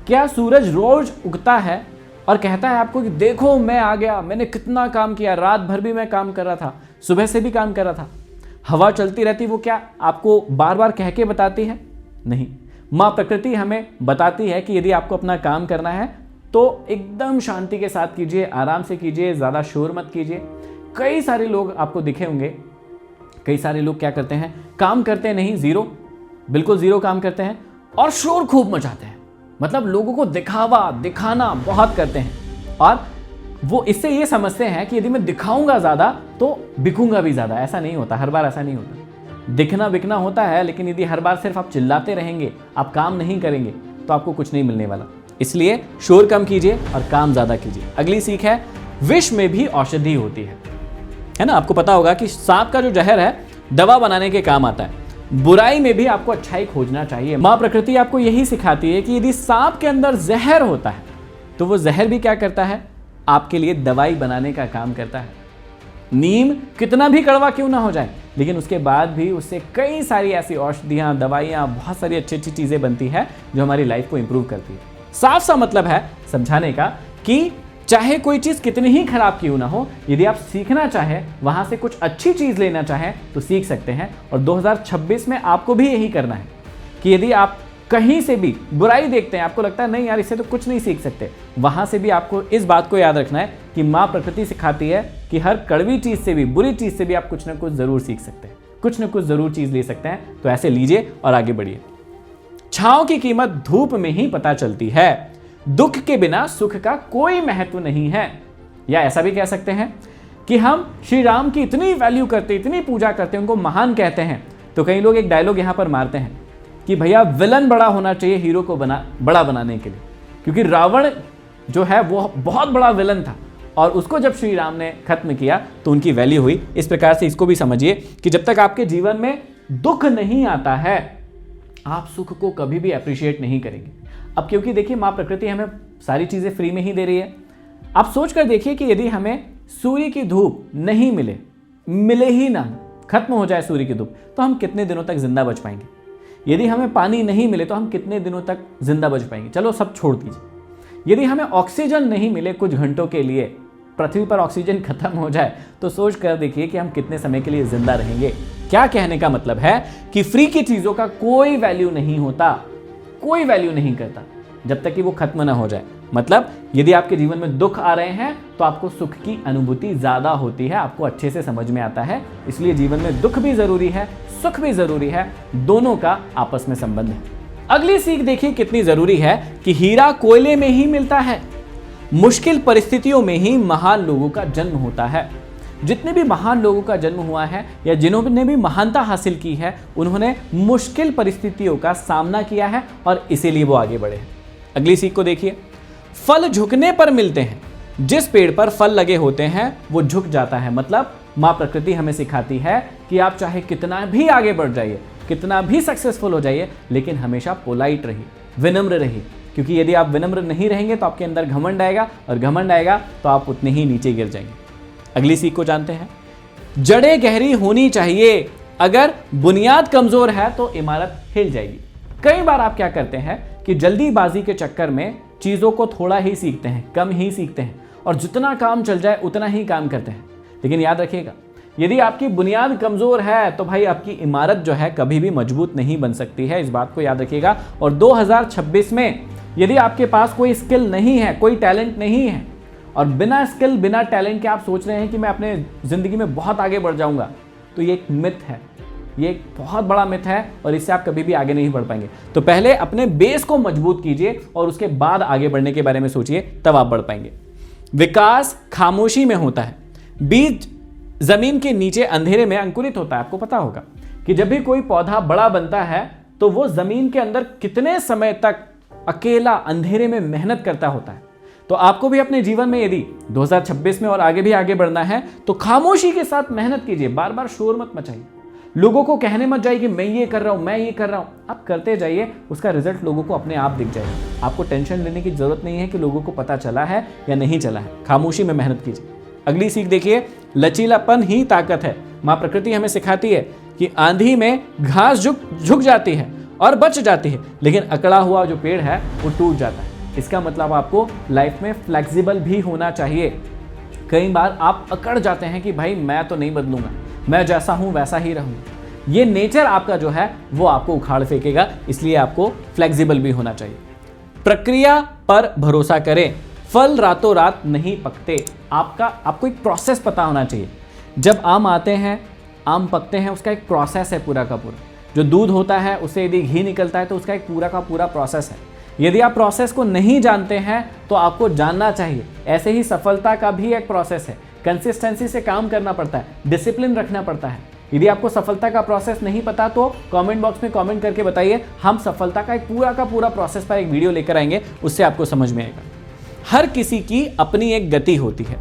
क्या सूरज रोज उगता है और कहता है आपको कि देखो मैं आ गया, मैंने कितना काम किया, रात भर भी मैं काम कर रहा था, सुबह से भी काम कर रहा था? हवा चलती रहती, वो क्या आपको बार बार कह के बताती है? नहीं। माँ प्रकृति हमें बताती है कि यदि आपको अपना काम करना है तो एकदम शांति के साथ कीजिए, आराम से कीजिए, ज़्यादा शोर मत कीजिए। कई सारे लोग आपको दिखे होंगे, कई सारे लोग क्या करते हैं, काम करते नहीं, जीरो, बिल्कुल जीरो काम करते हैं और शोर खूब मचाते हैं। मतलब लोगों को दिखावा दिखाना बहुत करते हैं और वो इससे ये समझते हैं कि यदि मैं दिखाऊंगा ज़्यादा तो बिकूंगा भी ज़्यादा। ऐसा नहीं होता, हर बार ऐसा नहीं होता। दिखना बिकना होता है, लेकिन यदि हर बार सिर्फ आप चिल्लाते रहेंगे, आप काम नहीं करेंगे तो आपको कुछ नहीं मिलने वाला। इसलिए शोर कम कीजिए और काम ज़्यादा कीजिए। अगली सीख है, विष में भी औषधि होती है ना? आपको पता होगा कि सांप का जो जहर है दवा बनाने के काम आता है। बुराई में भी आपको अच्छाई खोजना चाहिए। माँ प्रकृति आपको यही सिखाती है कि यदि सांप के अंदर जहर होता है तो वो जहर भी क्या करता है, आपके लिए दवाई बनाने का काम करता है। नीम कितना भी कड़वा क्यों ना हो जाए, लेकिन उसके बाद भी उससे कई सारी ऐसी औषधियाँ, दवाइयाँ, बहुत सारी अच्छी अच्छी चीज़ें बनती है जो हमारी लाइफ को इंप्रूव करती है। साफ सा मतलब है समझाने का कि चाहे कोई चीज़ कितनी ही खराब क्यों ना हो, यदि आप सीखना चाहें, वहाँ से कुछ अच्छी चीज़ लेना चाहें तो सीख सकते हैं। और 2026 में आपको भी यही करना है कि यदि आप कहीं से भी बुराई देखते हैं, आपको लगता है नहीं यार इससे तो कुछ नहीं सीख सकते, वहाँ से भी आपको इस बात को याद रखना है कि माँ प्रकृति सिखाती है कि हर कड़वी चीज़ से भी, बुरी चीज़ से भी आप कुछ ना कुछ ज़रूर सीख सकते हैं, कुछ ना कुछ ज़रूर चीज़ ले सकते हैं। तो ऐसे लीजिए और आगे बढ़िए। छाँव की कीमत धूप में ही पता चलती है। दुख के बिना सुख का कोई महत्व नहीं है। या ऐसा भी कह सकते हैं कि हम श्री राम की इतनी वैल्यू करते, इतनी पूजा करते हैं, उनको महान कहते हैं, तो कई लोग एक डायलॉग यहां पर मारते हैं कि भैया विलन बड़ा होना चाहिए हीरो को बड़ा बनाने के लिए, क्योंकि रावण जो है वो बहुत बड़ा विलन था और उसको जब श्री राम ने खत्म किया तो उनकी वैल्यू हुई। इस प्रकार से इसको भी समझिए कि जब तक आपके जीवन में दुख नहीं आता है, आप सुख को कभी भी अप्रिशिएट नहीं करेंगे। अब क्योंकि देखिए माँ प्रकृति हमें सारी चीज़ें फ्री में ही दे रही है। आप सोच कर देखिए कि यदि हमें सूर्य की धूप नहीं मिले ही ना, खत्म हो जाए सूर्य की धूप, तो हम कितने दिनों तक जिंदा बच पाएंगे? यदि हमें पानी नहीं मिले तो हम कितने दिनों तक जिंदा बच पाएंगे? चलो सब छोड़ दीजिए। यदि हमें ऑक्सीजन नहीं मिले कुछ घंटों के लिए, पृथ्वी पर ऑक्सीजन खत्म हो जाए, तो सोच कर देखिए कि हम कितने समय के लिए जिंदा रहेंगे। क्या कहने का मतलब है कि फ्री की चीज़ों का कोई वैल्यू नहीं होता, कोई वैल्यू नहीं करता जब तक कि वो खत्म ना हो जाए। मतलब यदि आपके जीवन में दुख आ रहे हैं तो आपको सुख की अनुभूति ज़्यादा होती है, आपको अच्छे से समझ में आता है। इसलिए जीवन में दुख भी ज़रूरी है, सुख भी ज़रूरी है, दोनों का आपस में संबंध है। अगली सीख देखिए कितनी ज़रूरी है कि हीरा कोयले में ही मिलता है। मुश्किल परिस्थितियों में ही महान लोगों का जन्म होता है। जितने भी महान लोगों का जन्म हुआ है या जिन्होंने भी महानता हासिल की है, उन्होंने मुश्किल परिस्थितियों का सामना किया है और इसीलिए वो आगे बढ़े हैं। अगली सीख को देखिए, फल झुकने पर मिलते हैं। जिस पेड़ पर फल लगे होते हैं वो झुक जाता है। मतलब माँ प्रकृति हमें सिखाती है कि आप चाहे कितना भी आगे बढ़ जाइए, कितना भी सक्सेसफुल हो जाइए, लेकिन हमेशा पोलाइट रहिए, विनम्र रहिए, क्योंकि यदि आप विनम्र नहीं रहेंगे तो आपके अंदर घमंड आएगा और घमंड आएगा तो आप उतने ही नीचे गिर जाएंगे। अगली सीख को जानते हैं, जड़ें गहरी होनी चाहिए। अगर बुनियाद कमजोर है तो इमारत हिल जाएगी। कई बार आप क्या करते हैं कि जल्दीबाजी के चक्कर में चीज़ों को थोड़ा ही सीखते हैं, कम ही सीखते हैं और जितना काम चल जाए उतना ही काम करते हैं। लेकिन याद रखिएगा, यदि आपकी बुनियाद कमज़ोर है तो भाई आपकी इमारत जो है कभी भी मजबूत नहीं बन सकती है। इस बात को याद रखिएगा। और 2026 में यदि आपके पास कोई स्किल नहीं है, कोई टैलेंट नहीं है और बिना स्किल बिना टैलेंट के आप सोच रहे हैं कि मैं अपने ज़िंदगी में बहुत आगे बढ़ जाऊंगा, तो ये एक मिथ है, ये एक बहुत बड़ा मिथ है और इससे आप कभी भी आगे नहीं बढ़ पाएंगे। तो पहले अपने बेस को मजबूत कीजिए और उसके बाद आगे बढ़ने के बारे में सोचिए, तब आप बढ़ पाएंगे। विकास खामोशी में होता है। बीज जमीन के नीचे अंधेरे में अंकुरित होता है। आपको पता होगा कि जब भी कोई पौधा बड़ा बनता है तो वो जमीन के अंदर कितने समय तक अकेला अंधेरे में मेहनत करता होता है। तो आपको भी अपने जीवन में यदि 2026 में और आगे भी आगे बढ़ना है तो खामोशी के साथ मेहनत कीजिए। बार बार शोर मत मचाइए, लोगों को कहने मत जाइए कि मैं ये कर रहा हूं, मैं ये कर रहा हूं। आप करते जाइए, उसका रिजल्ट लोगों को अपने आप दिख जाएगा। आपको टेंशन लेने की जरूरत नहीं है कि लोगों को पता चला है या नहीं चला है। खामोशी में मेहनत कीजिए। अगली सीख देखिए, लचीलापन ही ताकत है। माँ प्रकृति हमें सिखाती है कि आंधी में घास झुक जाती है और बच जाती है, लेकिन अकड़ा हुआ जो पेड़ है वो टूट जाता है। इसका मतलब आपको लाइफ में फ्लेक्सिबल भी होना चाहिए। कई बार आप अकड़ जाते हैं कि भाई मैं तो नहीं बदलूंगा, मैं जैसा हूं वैसा ही रहूंगा। ये नेचर आपका जो है वो आपको उखाड़ फेंकेगा, इसलिए आपको फ्लेक्सिबल भी होना चाहिए। प्रक्रिया पर भरोसा करें, फल रातों रात नहीं पकते। आपको एक प्रोसेस पता होना चाहिए। जब आम आते हैं, आम पकते हैं, उसका एक प्रोसेस है पूरा का पूरा। जो दूध होता है उससे यदि घी निकलता है तो उसका एक पूरा का पूरा प्रोसेस है। यदि आप प्रोसेस को नहीं जानते हैं तो आपको जानना चाहिए। ऐसे ही सफलता का भी एक प्रोसेस है। कंसिस्टेंसी से काम करना पड़ता है, डिसिप्लिन रखना पड़ता है। यदि आपको सफलता का प्रोसेस नहीं पता तो कमेंट बॉक्स में कमेंट करके बताइए, हम सफलता का एक पूरा का पूरा प्रोसेस पर एक वीडियो लेकर आएंगे, उससे आपको समझ में आएगा। हर किसी की अपनी एक गति होती है।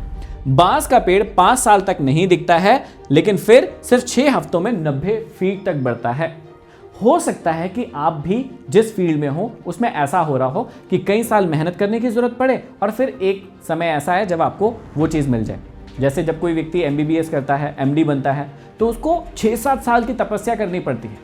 बांस का पेड़ 5 साल तक नहीं दिखता है, लेकिन फिर सिर्फ 6 हफ्तों में 90 फीट तक बढ़ता है। हो सकता है कि आप भी जिस फील्ड में हो उसमें ऐसा हो रहा हो कि कई साल मेहनत करने की जरूरत पड़े और फिर एक समय ऐसा है जब आपको वो चीज़ मिल जाए। जैसे जब कोई व्यक्ति MBBS करता है, MD बनता है, तो उसको 6-7 साल की तपस्या करनी पड़ती है,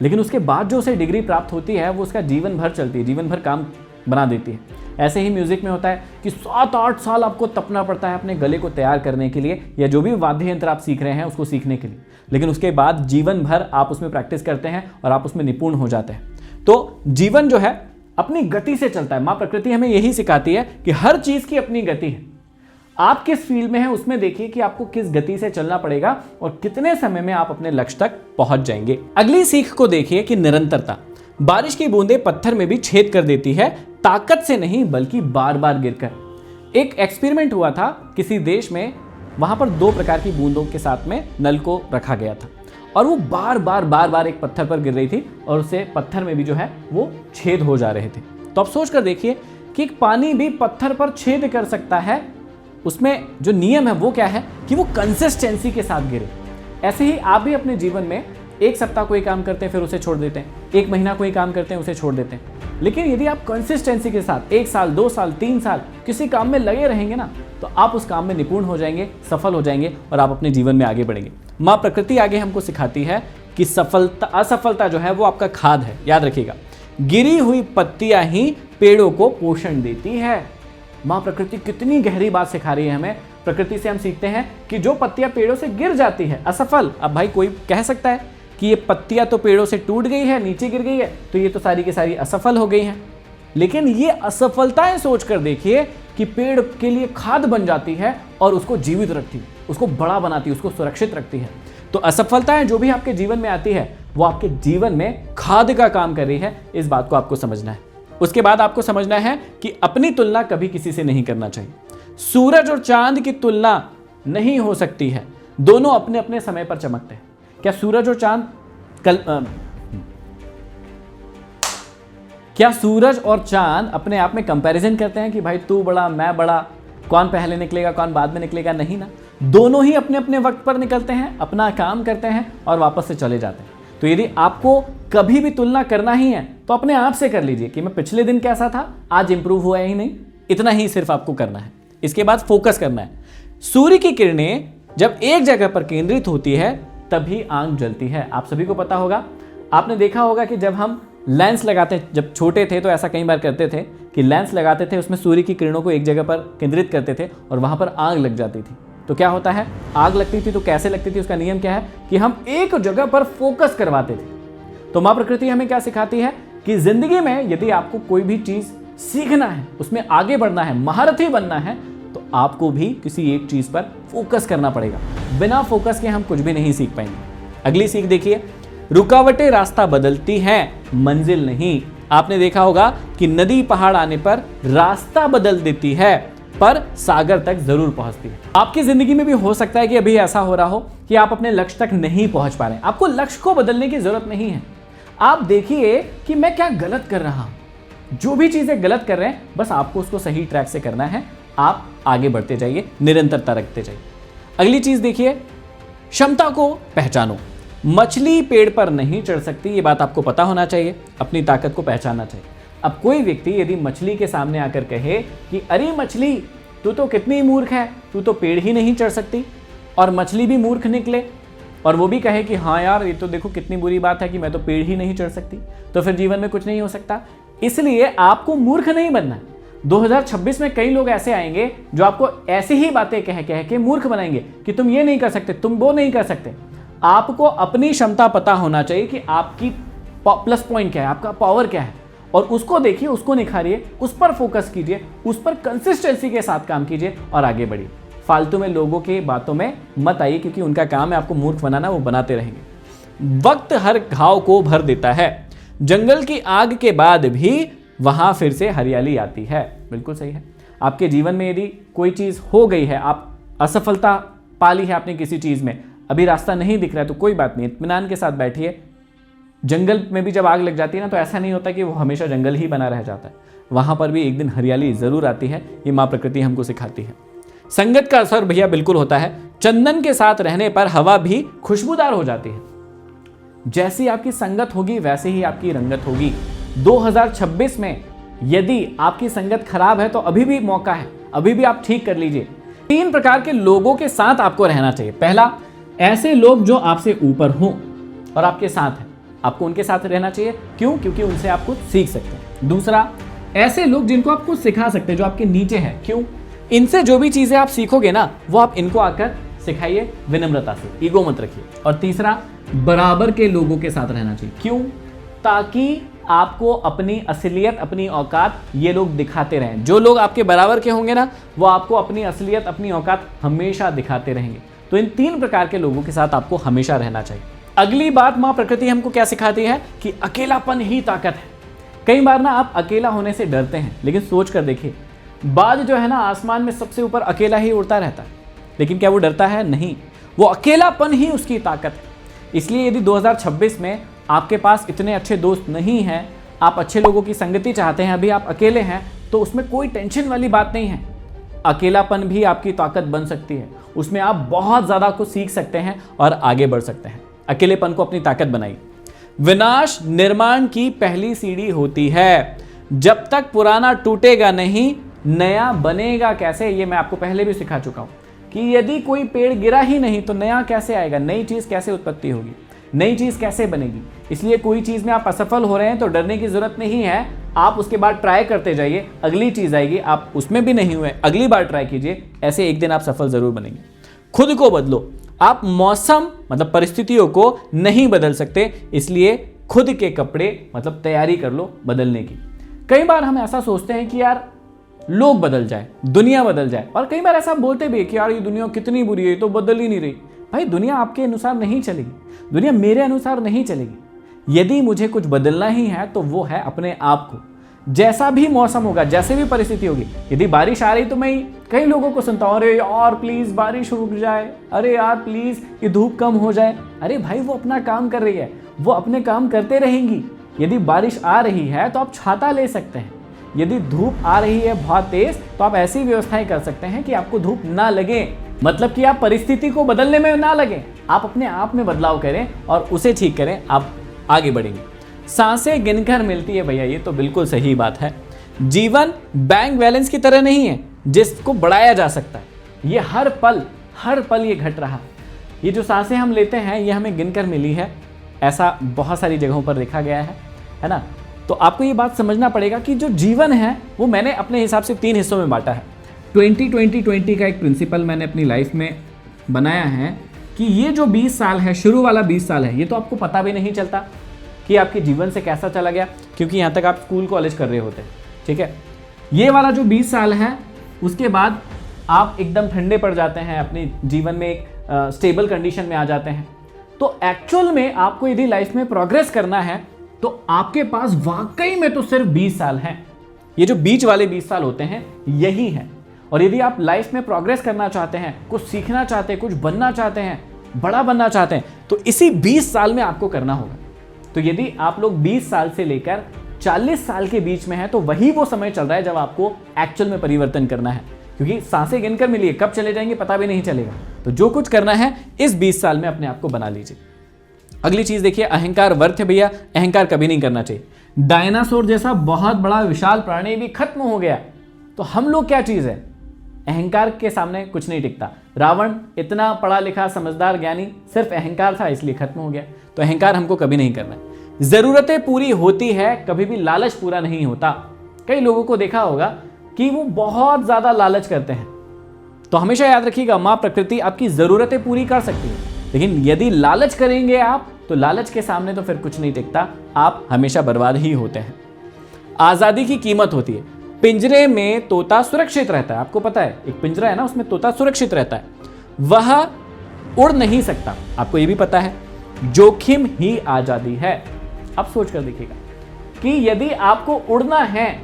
लेकिन उसके बाद जो उसे डिग्री प्राप्त होती है वो उसका जीवन भर चलती है, जीवन भर काम बना देती है। ऐसे ही म्यूजिक में होता है कि 7-8 साल आपको तपना पड़ता है अपने गले को तैयार करने के लिए, या जो भी वाद्य यंत्र आप सीख रहे हैं उसको सीखने के लिए, लेकिन उसके बाद जीवन भर आप उसमें प्रैक्टिस करते हैं और आप उसमें निपुण हो जाते हैं। तो जीवन जो है अपनी गति से चलता है। माँ प्रकृति हमें यही सिखाती है कि हर चीज की अपनी गति है। आप किस फील्ड में हैं उसमें देखिए कि आपको किस गति से चलना पड़ेगा और कितने समय में आप अपने लक्ष्य तक पहुंच जाएंगे। अगली सीख को देखिए कि निरंतरता। बारिश की बूंदें पत्थर में भी छेद कर देती है, ताकत से नहीं बल्कि बार बार गिरकर। एक एक्सपेरिमेंट हुआ था किसी देश में, वहां पर 2 प्रकार की बूंदों के साथ में नल को रखा गया था और वो बार बार एक पत्थर पर गिर रही थी और उससे पत्थर में भी जो है वो छेद हो जा रहे थे। तो आप सोच कर देखिए कि पानी भी पत्थर पर छेद कर सकता है। उसमें जो नियम है वो क्या है कि वो कंसिस्टेंसी के साथ गिरे। ऐसे ही आप भी अपने जीवन में 1 सप्ताह कोई काम करते हैं फिर उसे छोड़ देते हैं, 1 महीना कोई काम करते हैं उसे छोड़ देते हैं, लेकिन यदि आप कंसिस्टेंसी के साथ 1 साल 2 साल 3 साल किसी काम में लगे रहेंगे ना, तो आप उस काम में निपुण हो जाएंगे, सफल हो जाएंगे और आप अपने जीवन में आगे बढ़ेंगे। माँ प्रकृति आगे हमको सिखाती है कि असफलता जो है वो आपका खाद है। याद रखिएगा, गिरी हुई पत्तियां ही पेड़ों को पोषण देती है। माँ प्रकृति कितनी गहरी बात सिखा रही है हमें। प्रकृति से हम सीखते हैं कि जो पत्तियां पेड़ों से गिर जाती है असफल, अब भाई कोई कह सकता है कि ये पत्तियां तो पेड़ों से टूट गई है, नीचे गिर गई है, तो ये तो सारी की सारी असफल हो गई हैं। लेकिन ये असफलताएं सोचकर देखिए कि पेड़ के लिए खाद बन जाती है और उसको जीवित रखती है, उसको बड़ा बनाती है, उसको सुरक्षित रखती है। तो असफलताएं जो भी आपके जीवन में आती है वो आपके जीवन में खाद का काम कर रही है। इस बात को आपको समझना है। उसके बाद आपको समझना है कि अपनी तुलना कभी किसी से नहीं करना चाहिए। सूरज और चांद की तुलना नहीं हो सकती है, दोनों अपने अपने समय पर चमकते हैं। क्या सूरज और चांद क्या सूरज और चांद अपने आप में कंपैरिजन करते हैं कि भाई तू बड़ा मैं बड़ा, कौन पहले निकलेगा कौन बाद में निकलेगा? नहीं ना, दोनों ही अपने अपने वक्त पर निकलते हैं, अपना काम करते हैं और वापस से चले जाते हैं। तो यदि आपको कभी भी तुलना करना ही है तो अपने आप से कर लीजिए कि मैं पिछले दिन कैसा था, आज इंप्रूव हुआ ही नहीं, इतना ही सिर्फ आपको करना है। इसके बाद फोकस करना है। सूर्य की किरणें जब एक जगह पर केंद्रित होती है तभी आंख जलती है। आप सभी को पता होगा, आपने देखा होगा कि जब हम लेंस लगाते, जब छोटे थे तो ऐसा कई बार करते थे कि लेंस लगाते थे, उसमें सूर्य की किरणों को एक जगह पर केंद्रित करते थे और वहां पर आग लग जाती थी। तो क्या होता है, आग लगती थी तो कैसे लगती थी, उसका नियम क्या है कि हम एक जगह पर फोकस करवाते थे। तो माँ प्रकृति हमें क्या सिखाती है कि जिंदगी में यदि आपको कोई भी चीज सीखना है, उसमें आगे बढ़ना है, महारथी बनना है, तो आपको भी किसी एक चीज पर फोकस करना पड़ेगा। बिना फोकस के हम कुछ भी नहीं सीख पाएंगे। अगली सीख देखिए, रुकावटें रास्ता बदलती हैं, मंजिल नहीं। आपने देखा होगा कि नदी पहाड़ आने पर रास्ता बदल देती है पर सागर तक जरूर पहुंचती है। आपकी जिंदगी में भी हो सकता है कि अभी ऐसा हो रहा हो कि आप अपने लक्ष्य तक नहीं पहुंच पा रहे हैं। आपको लक्ष्य को बदलने की जरूरत नहीं है। आप देखिए कि मैं क्या गलत कर रहा हूं। जो भी चीजें गलत कर रहे हैं बस आपको उसको सही ट्रैक से करना है। आप आगे बढ़ते जाइए, निरंतरता रखते जाइए। अगली चीज देखिए, क्षमता को पहचानो। मछली पेड़ पर नहीं चढ़ सकती, ये बात आपको पता होना चाहिए। अपनी ताकत को पहचानना चाहिए। अब कोई व्यक्ति यदि मछली के सामने आकर कहे कि अरे मछली तू तो कितनी मूर्ख है, तू तो पेड़ ही नहीं चढ़ सकती, और मछली भी मूर्ख निकले, और वो भी कहे कि हाँ यार ये तो देखो कितनी बुरी बात है कि मैं तो पेड़ ही नहीं चढ़ सकती, तो फिर जीवन में कुछ नहीं हो सकता। इसलिए आपको मूर्ख नहीं बनना है। 2026 में कई लोग ऐसे आएंगे जो आपको ऐसी ही बातें कह कह के मूर्ख बनाएंगे कि तुम ये नहीं कर सकते, तुम वो नहीं कर सकते। आपको अपनी क्षमता पता होना चाहिए कि आपकी प्लस पॉइंट क्या है, आपका पावर क्या है, और उसको देखिए, उसको निखारिए, उस पर फोकस कीजिए, उस पर कंसिस्टेंसी के साथ काम कीजिए और आगे बढ़िए। फालतू में लोगों के बातों में मत आइए, क्योंकि उनका काम है आपको मूर्ख बनाना, वो बनाते रहेंगे। वक्त हर घाव को भर देता है, जंगल की आग के बाद भी वहां फिर से हरियाली आती है। बिल्कुल सही है। आपके जीवन में यदि कोई चीज हो गई है, आप असफलता पाली है आपने किसी चीज में, अभी रास्ता नहीं दिख रहा है, तो कोई बात नहीं, इत्मीनान के साथ बैठिए। जंगल में भी जब आग लग जाती है ना, तो ऐसा नहीं होता कि वो हमेशा जंगल ही बना रह जाता है, वहां पर भी एक दिन हरियाली जरूर आती है। ये माँ प्रकृति हमको सिखाती है। संगत का असर भैया बिल्कुल होता है। चंदन के साथ रहने पर हवा भी खुशबूदार हो जाती है। जैसी आपकी संगत होगी वैसे ही आपकी रंगत होगी। 2026 में यदि आपकी संगत खराब है तो अभी भी मौका है, अभी भी आप ठीक कर लीजिए। 3 प्रकार के लोगों के साथ आपको रहना चाहिए। पहला, ऐसे लोग जो आपसे ऊपर हो और आपके साथ हैं, आपको उनके साथ रहना चाहिए। क्यों? क्योंकि उनसे आप कुछ सीख सकते हैं। दूसरा, ऐसे लोग जिनको आप कुछ सिखा सकते हैं, जो आपके नीचे हैं। क्यों? इनसे जो भी चीजें आप सीखोगे ना, वो आप इनको आकर सिखाइए विनम्रता से, ईगो मत रखिए। और तीसरा, बराबर के लोगों के साथ रहना चाहिए। क्यों? ताकि आपको अपनी असलियत, अपनी औकात ये लोग दिखाते रहें। जो लोग आपके बराबर के होंगे ना, वो आपको अपनी असलियत, अपनी औकात हमेशा दिखाते रहेंगे। तो इन 3 प्रकार के लोगों के साथ आपको हमेशा रहना चाहिए। अगली बात, माँ प्रकृति हमको क्या सिखाती है कि अकेलापन ही ताकत है। कई बार ना आप अकेला होने से डरते हैं, लेकिन सोच कर देखिए, बाज जो है ना आसमान में सबसे ऊपर अकेला ही उड़ता रहता है, लेकिन क्या वो डरता है? नहीं, वो अकेलापन ही उसकी ताकत है। इसलिए यदि 2026 में आपके पास इतने अच्छे दोस्त नहीं हैं, आप अच्छे लोगों की संगति चाहते हैं, अभी आप अकेले हैं, तो उसमें कोई टेंशन वाली बात नहीं है। अकेलापन भी आपकी ताकत बन सकती है, उसमें आप बहुत ज़्यादा कुछ सीख सकते हैं और आगे बढ़ सकते हैं। अकेलेपन को अपनी ताकत बनाइए। विनाश निर्माण की पहली सीढ़ी होती है। जब तक पुराना टूटेगा नहीं, नया बनेगा कैसे? ये मैं आपको पहले भी सिखा चुका हूं कि यदि कोई पेड़ गिरा ही नहीं तो नया कैसे आएगा, नई चीज कैसे उत्पत्ति होगी, नई चीज कैसे बनेगी। इसलिए कोई चीज में आप असफल हो रहे हैं तो डरने की जरूरत नहीं है। आप उसके बाद ट्राई करते जाइए, अगली चीज आएगी, आप उसमें भी नहीं हुए, अगली बार ट्राई कीजिए, ऐसे एक दिन आप सफल जरूर बनेंगे। खुद को बदलो। आप मौसम मतलब परिस्थितियों को नहीं बदल सकते, इसलिए खुद के कपड़े मतलब तैयारी कर लो बदलने की। कई बार हम ऐसा सोचते हैं कि यार लोग बदल जाए, दुनिया बदल जाए, और कई बार ऐसा बोलते भी है कि यार ये दुनिया कितनी बुरी है, तो बदल ही नहीं रही। भाई दुनिया आपके अनुसार नहीं चलेगी, दुनिया मेरे अनुसार नहीं चलेगी। यदि मुझे कुछ बदलना ही है तो वो है अपने आप को। जैसा भी मौसम होगा, जैसे भी परिस्थिति होगी, यदि बारिश आ रही तो मैं कई लोगों को सुनता हूँ, अरे यार प्लीज बारिश रुक जाए, अरे यार प्लीज ये धूप कम हो जाए। अरे भाई वो अपना काम कर रही है, वो अपने काम करते रहेंगी। यदि बारिश आ रही है तो आप छाता ले सकते हैं, यदि धूप आ रही है बहुत तेज तो आप ऐसी व्यवस्थाएं कर सकते हैं कि आपको धूप ना लगे। मतलब कि आप परिस्थिति को बदलने में ना लगे, आप अपने आप में बदलाव करें और उसे ठीक करें, आप आगे बढ़ेंगे। सांसें गिनकर मिलती है भैया, ये तो बिल्कुल सही बात है। जीवन बैंक बैलेंस की तरह नहीं है जिसको बढ़ाया जा सकता है। ये हर पल ये घट रहा। ये जो सांसें हम लेते हैं ये हमें गिनकर मिली है, ऐसा बहुत सारी जगहों पर देखा गया है ना। तो आपको ये बात समझना पड़ेगा कि जो जीवन है वो मैंने अपने हिसाब से 3 हिस्सों में बांटा है। 20-20-20 का एक प्रिंसिपल मैंने अपनी लाइफ में बनाया है कि ये जो 20 साल है, शुरू वाला 20 साल है, ये तो आपको पता भी नहीं चलता कि आपके जीवन से कैसा चला गया, क्योंकि यहाँ तक आप स्कूल कॉलेज कर रहे होते हैं, ठीक है। ये वाला जो 20 साल है उसके बाद आप एकदम ठंडे पड़ जाते हैं, अपने जीवन में एक स्टेबल कंडीशन में आ जाते हैं। तो एक्चुअल में आपको यदि लाइफ में प्रोग्रेस करना है तो आपके पास वाकई में तो सिर्फ 20 साल हैं। ये जो बीच वाले 20 साल होते हैं यही है। और यदि आप लाइफ में प्रोग्रेस करना चाहते हैं, कुछ सीखना चाहते हैं, कुछ बनना चाहते हैं, बड़ा बनना चाहते हैं, तो इसी 20 साल में आपको करना होगा। तो यदि आप लोग 20 साल से लेकर 40 साल के बीच में हैं तो वही वो समय चल रहा है जब आपको एक्चुअल में परिवर्तन करना है, क्योंकि सांसें गिनकर मिलिए, कब चले जाएंगे पता भी नहीं चलेगा। तो जो कुछ करना है इस 20 साल में अपने आप को बना लीजिए। अगली चीज देखिए, अहंकार व्यर्थ है भैया, अहंकार कभी नहीं करना चाहिए। डायनासोर जैसा बहुत बड़ा विशाल प्राणी भी खत्म हो गया तो हम लोग क्या चीज है? अहंकार के सामने कुछ नहीं टिकता। रावण इतना पढ़ा लिखा समझदार ज्ञानी, सिर्फ अहंकार था इसलिए खत्म हो गया। तो अहंकार हमको कभी नहीं करना है। जरूरतें पूरी होती है, कभी भी लालच पूरा नहीं होता। कई लोगों को देखा होगा कि वो बहुत ज्यादा लालच करते हैं। तो हमेशा याद रखिएगा, मां प्रकृति आपकी जरूरतें पूरी कर सकती है, लेकिन यदि लालच करेंगे आप तो लालच के सामने तो फिर कुछ नहीं टिकता, आप हमेशा बर्बाद ही होते हैं। आजादी की कीमत होती है। पिंजरे में तोता सुरक्षित रहता है, आपको पता है, एक पिंजरा है ना, उसमें तोता सुरक्षित रहता है, वह उड़ नहीं सकता, आपको यह भी पता है। जोखिम ही आजादी है। अब सोच कर देखिएगा कि यदि आपको उड़ना है,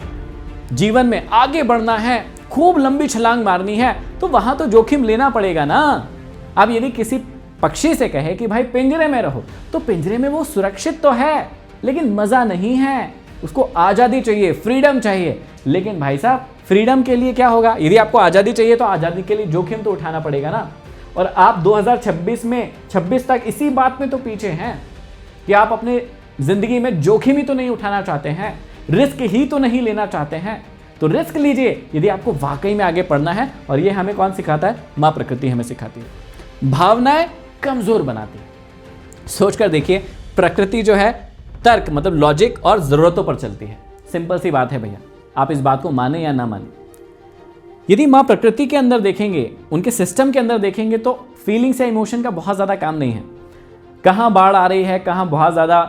जीवन में आगे बढ़ना है, खूब लंबी छलांग मारनी है, तो वहां तो जोखिम लेना पड़ेगा ना। अब यदि किसी पक्षी से कहे कि भाई पिंजरे में रहो, तो पिंजरे में वो सुरक्षित तो है लेकिन मजा नहीं है, उसको आजादी चाहिए, फ्रीडम चाहिए। लेकिन भाई साहब, फ्रीडम के लिए क्या होगा? यदि आपको आजादी चाहिए तो आजादी के लिए जोखिम तो उठाना पड़ेगा ना। और आप 2026 तक इसी बात में तो पीछे हैं कि आप अपने जिंदगी में जोखिम ही तो नहीं उठाना चाहते हैं, रिस्क ही तो नहीं लेना चाहते हैं। तो रिस्क लीजिए यदि आपको वाकई में आगे पढ़ना है। और ये हमें कौन सिखाता है? मां प्रकृति हमें सिखाती है। भावनाएं कमजोर बनाती है। सोचकर देखिए, प्रकृति जो है तर्क मतलब लॉजिक और जरूरतों पर चलती है। सिंपल सी बात है भैया, आप इस बात को माने या ना माने। यदि मां प्रकृति के अंदर देखेंगे, उनके सिस्टम के अंदर देखेंगे, तो फीलिंग्स या इमोशन का बहुत ज्यादा काम नहीं है। कहां बाढ़ आ रही है, कहां बहुत ज्यादा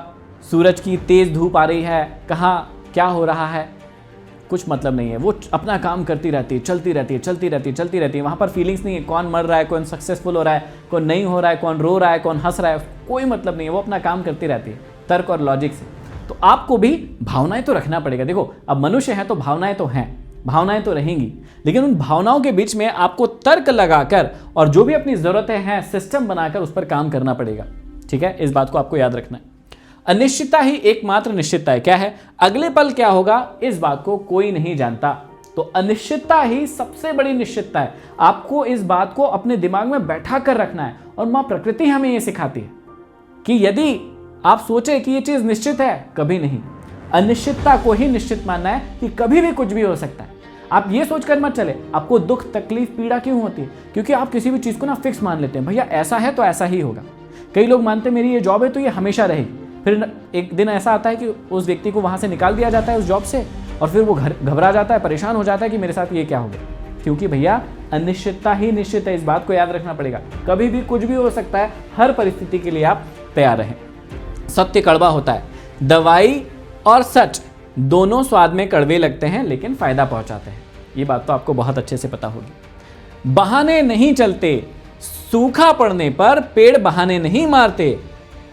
सूरज की तेज धूप आ रही है, कहां क्या हो रहा है, कुछ मतलब नहीं है। वो अपना काम करती रहती है, चलती रहती है। वहां पर फीलिंग्स नहीं है, कौन मर रहा है, कौन सक्सेसफुल हो रहा है, कौन नहीं हो रहा है, कौन रो रहा है, कौन हंस रहा है, कोई मतलब नहीं है। वो अपना काम करती रहती है तर्क और लॉजिक से। तो आपको भी भावनाएं तो रखना पड़ेगा। देखो, अब मनुष्य है तो भावनाएं तो हैं, भावनाएं तो रहेंगी, लेकिन उन भावनाओं के बीच में आपको तर्क लगाकर और जो भी अपनी जरूरतें हैं सिस्टम बनाकर उस पर काम करना पड़ेगा। ठीक है, इस बात को आपको याद रखना है। अनिश्चितता ही एकमात्र निश्चितता है। क्या है? अगले पल क्या होगा, इस बात को कोई नहीं जानता। तो अनिश्चितता ही सबसे बड़ी निश्चितता है। आपको इस बात को अपने दिमाग में बैठा कर रखना है। और मां प्रकृति हमें यह सिखाती है कि यदि आप सोचे कि यह चीज निश्चित है, कभी नहीं। अनिश्चितता को ही निश्चित मानना है कि कभी भी कुछ भी हो सकता है। आप ये सोचकर मत चले आपको दुख, तकलीफ, पीड़ा क्यों होती है, क्योंकि आप किसी भी चीज को ना फिक्स मान लेते हैं। भैया ऐसा है तो ऐसा ही होगा। कई लोग मानते हैं मेरी ये जॉब है तो ये हमेशा रहेगी। फिर एक दिन ऐसा आता है कि उस व्यक्ति को वहां से निकाल दिया जाता है उस जॉब से, और फिर वो घबरा जाता है, परेशान हो जाता है कि मेरे साथ ये क्या हो गया। क्योंकि भैया अनिश्चितता ही निश्चित है, इस बात को याद रखना पड़ेगा। कभी भी कुछ भी हो सकता है, हर परिस्थिति के लिए आप तैयार रहें। सत्य कड़वा होता है। दवाई और सच दोनों स्वाद में कड़वे लगते हैं लेकिन फायदा पहुंचाते हैं। ये बात तो आपको बहुत अच्छे से पता होगी। बहाने नहीं चलते, सूखा पड़ने पर पेड़ बहाने नहीं मारते,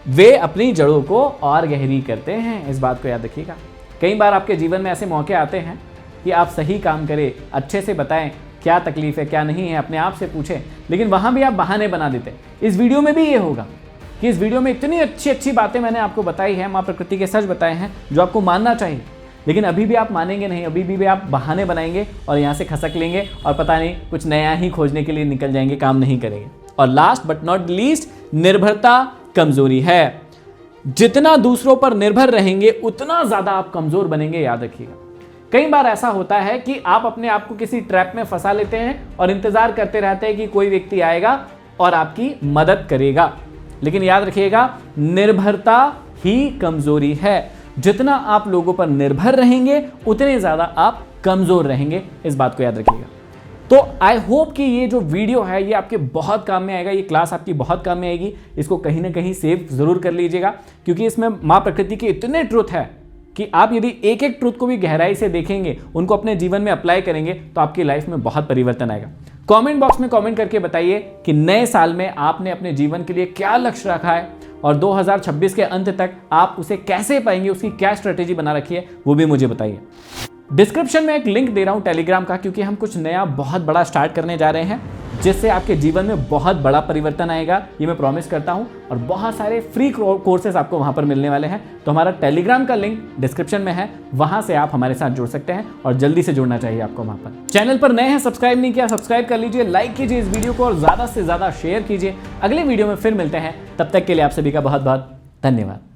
वे अपनी जड़ों को और गहरी करते हैं। इस बात को याद रखिएगा। कई बार आपके जीवन में ऐसे मौके आते हैं कि आप सही काम करें, अच्छे से बताएं क्या तकलीफ है क्या नहीं है, अपने आप से पूछें, लेकिन वहां भी आप बहाने बना देते हैं। इस वीडियो में भी ये होगा कि इस वीडियो में इतनी अच्छी अच्छी बातें मैंने आपको बताई है, मां प्रकृति के सच बताए हैं जो आपको मानना चाहिए, लेकिन अभी भी आप मानेंगे नहीं, अभी भी आप बहाने बनाएंगे और यहाँ से खसक लेंगे और पता नहीं कुछ नया ही खोजने के लिए निकल जाएंगे, काम नहीं करेंगे। और लास्ट बट नॉट लीस्ट, निर्भरता कमजोरी है। जितना दूसरों पर निर्भर रहेंगे उतना ज्यादा आप कमजोर बनेंगे, याद रखिएगा। कई बार ऐसा होता है कि आप अपने आप को किसी ट्रैप में फंसा लेते हैं और इंतजार करते रहते हैं कि कोई व्यक्ति आएगा और आपकी मदद करेगा, लेकिन याद रखिएगा निर्भरता ही कमजोरी है। जितना आप लोगों पर निर्भर रहेंगे उतने ज्यादा आप कमजोर रहेंगे, इस बात को याद रखिएगा। तो आई होप कि ये जो वीडियो है ये आपके बहुत काम में आएगा, ये क्लास आपकी बहुत काम में आएगी। इसको कहीं ना कहीं सेव जरूर कर लीजिएगा, क्योंकि इसमें मां प्रकृति के इतने ट्रुथ है कि आप यदि एक एक ट्रुथ को भी गहराई से देखेंगे, उनको अपने जीवन में अप्लाई करेंगे, तो आपकी लाइफ में बहुत परिवर्तन आएगा। कमेंट बॉक्स में कमेंट करके बताइए कि नए साल में आपने अपने जीवन के लिए क्या लक्ष्य रखा है और 2026 के अंत तक आप उसे कैसे पाएंगे, उसकी क्या स्ट्रेटेजी बना रखी है, वो भी मुझे बताइए। डिस्क्रिप्शन में एक लिंक दे रहा हूं टेलीग्राम का, क्योंकि हम कुछ नया बहुत बड़ा स्टार्ट करने जा रहे हैं, जिससे आपके जीवन में बहुत बड़ा परिवर्तन आएगा, ये मैं प्रॉमिस करता हूं। और बहुत सारे फ्री कोर्सेज आपको वहां पर मिलने वाले हैं। तो हमारा टेलीग्राम का लिंक डिस्क्रिप्शन में है, वहां से आप हमारे साथ जुड़ सकते हैं और जल्दी से जुड़ना चाहिए आपको वहां पर। चैनल पर नए हैं, सब्सक्राइब नहीं किया, सब्सक्राइब कर लीजिए, लाइक कीजिए इस वीडियो को और ज्यादा से ज्यादा शेयर कीजिए। अगले वीडियो में फिर मिलते हैं, तब तक के लिए आप सभी का बहुत बहुत धन्यवाद।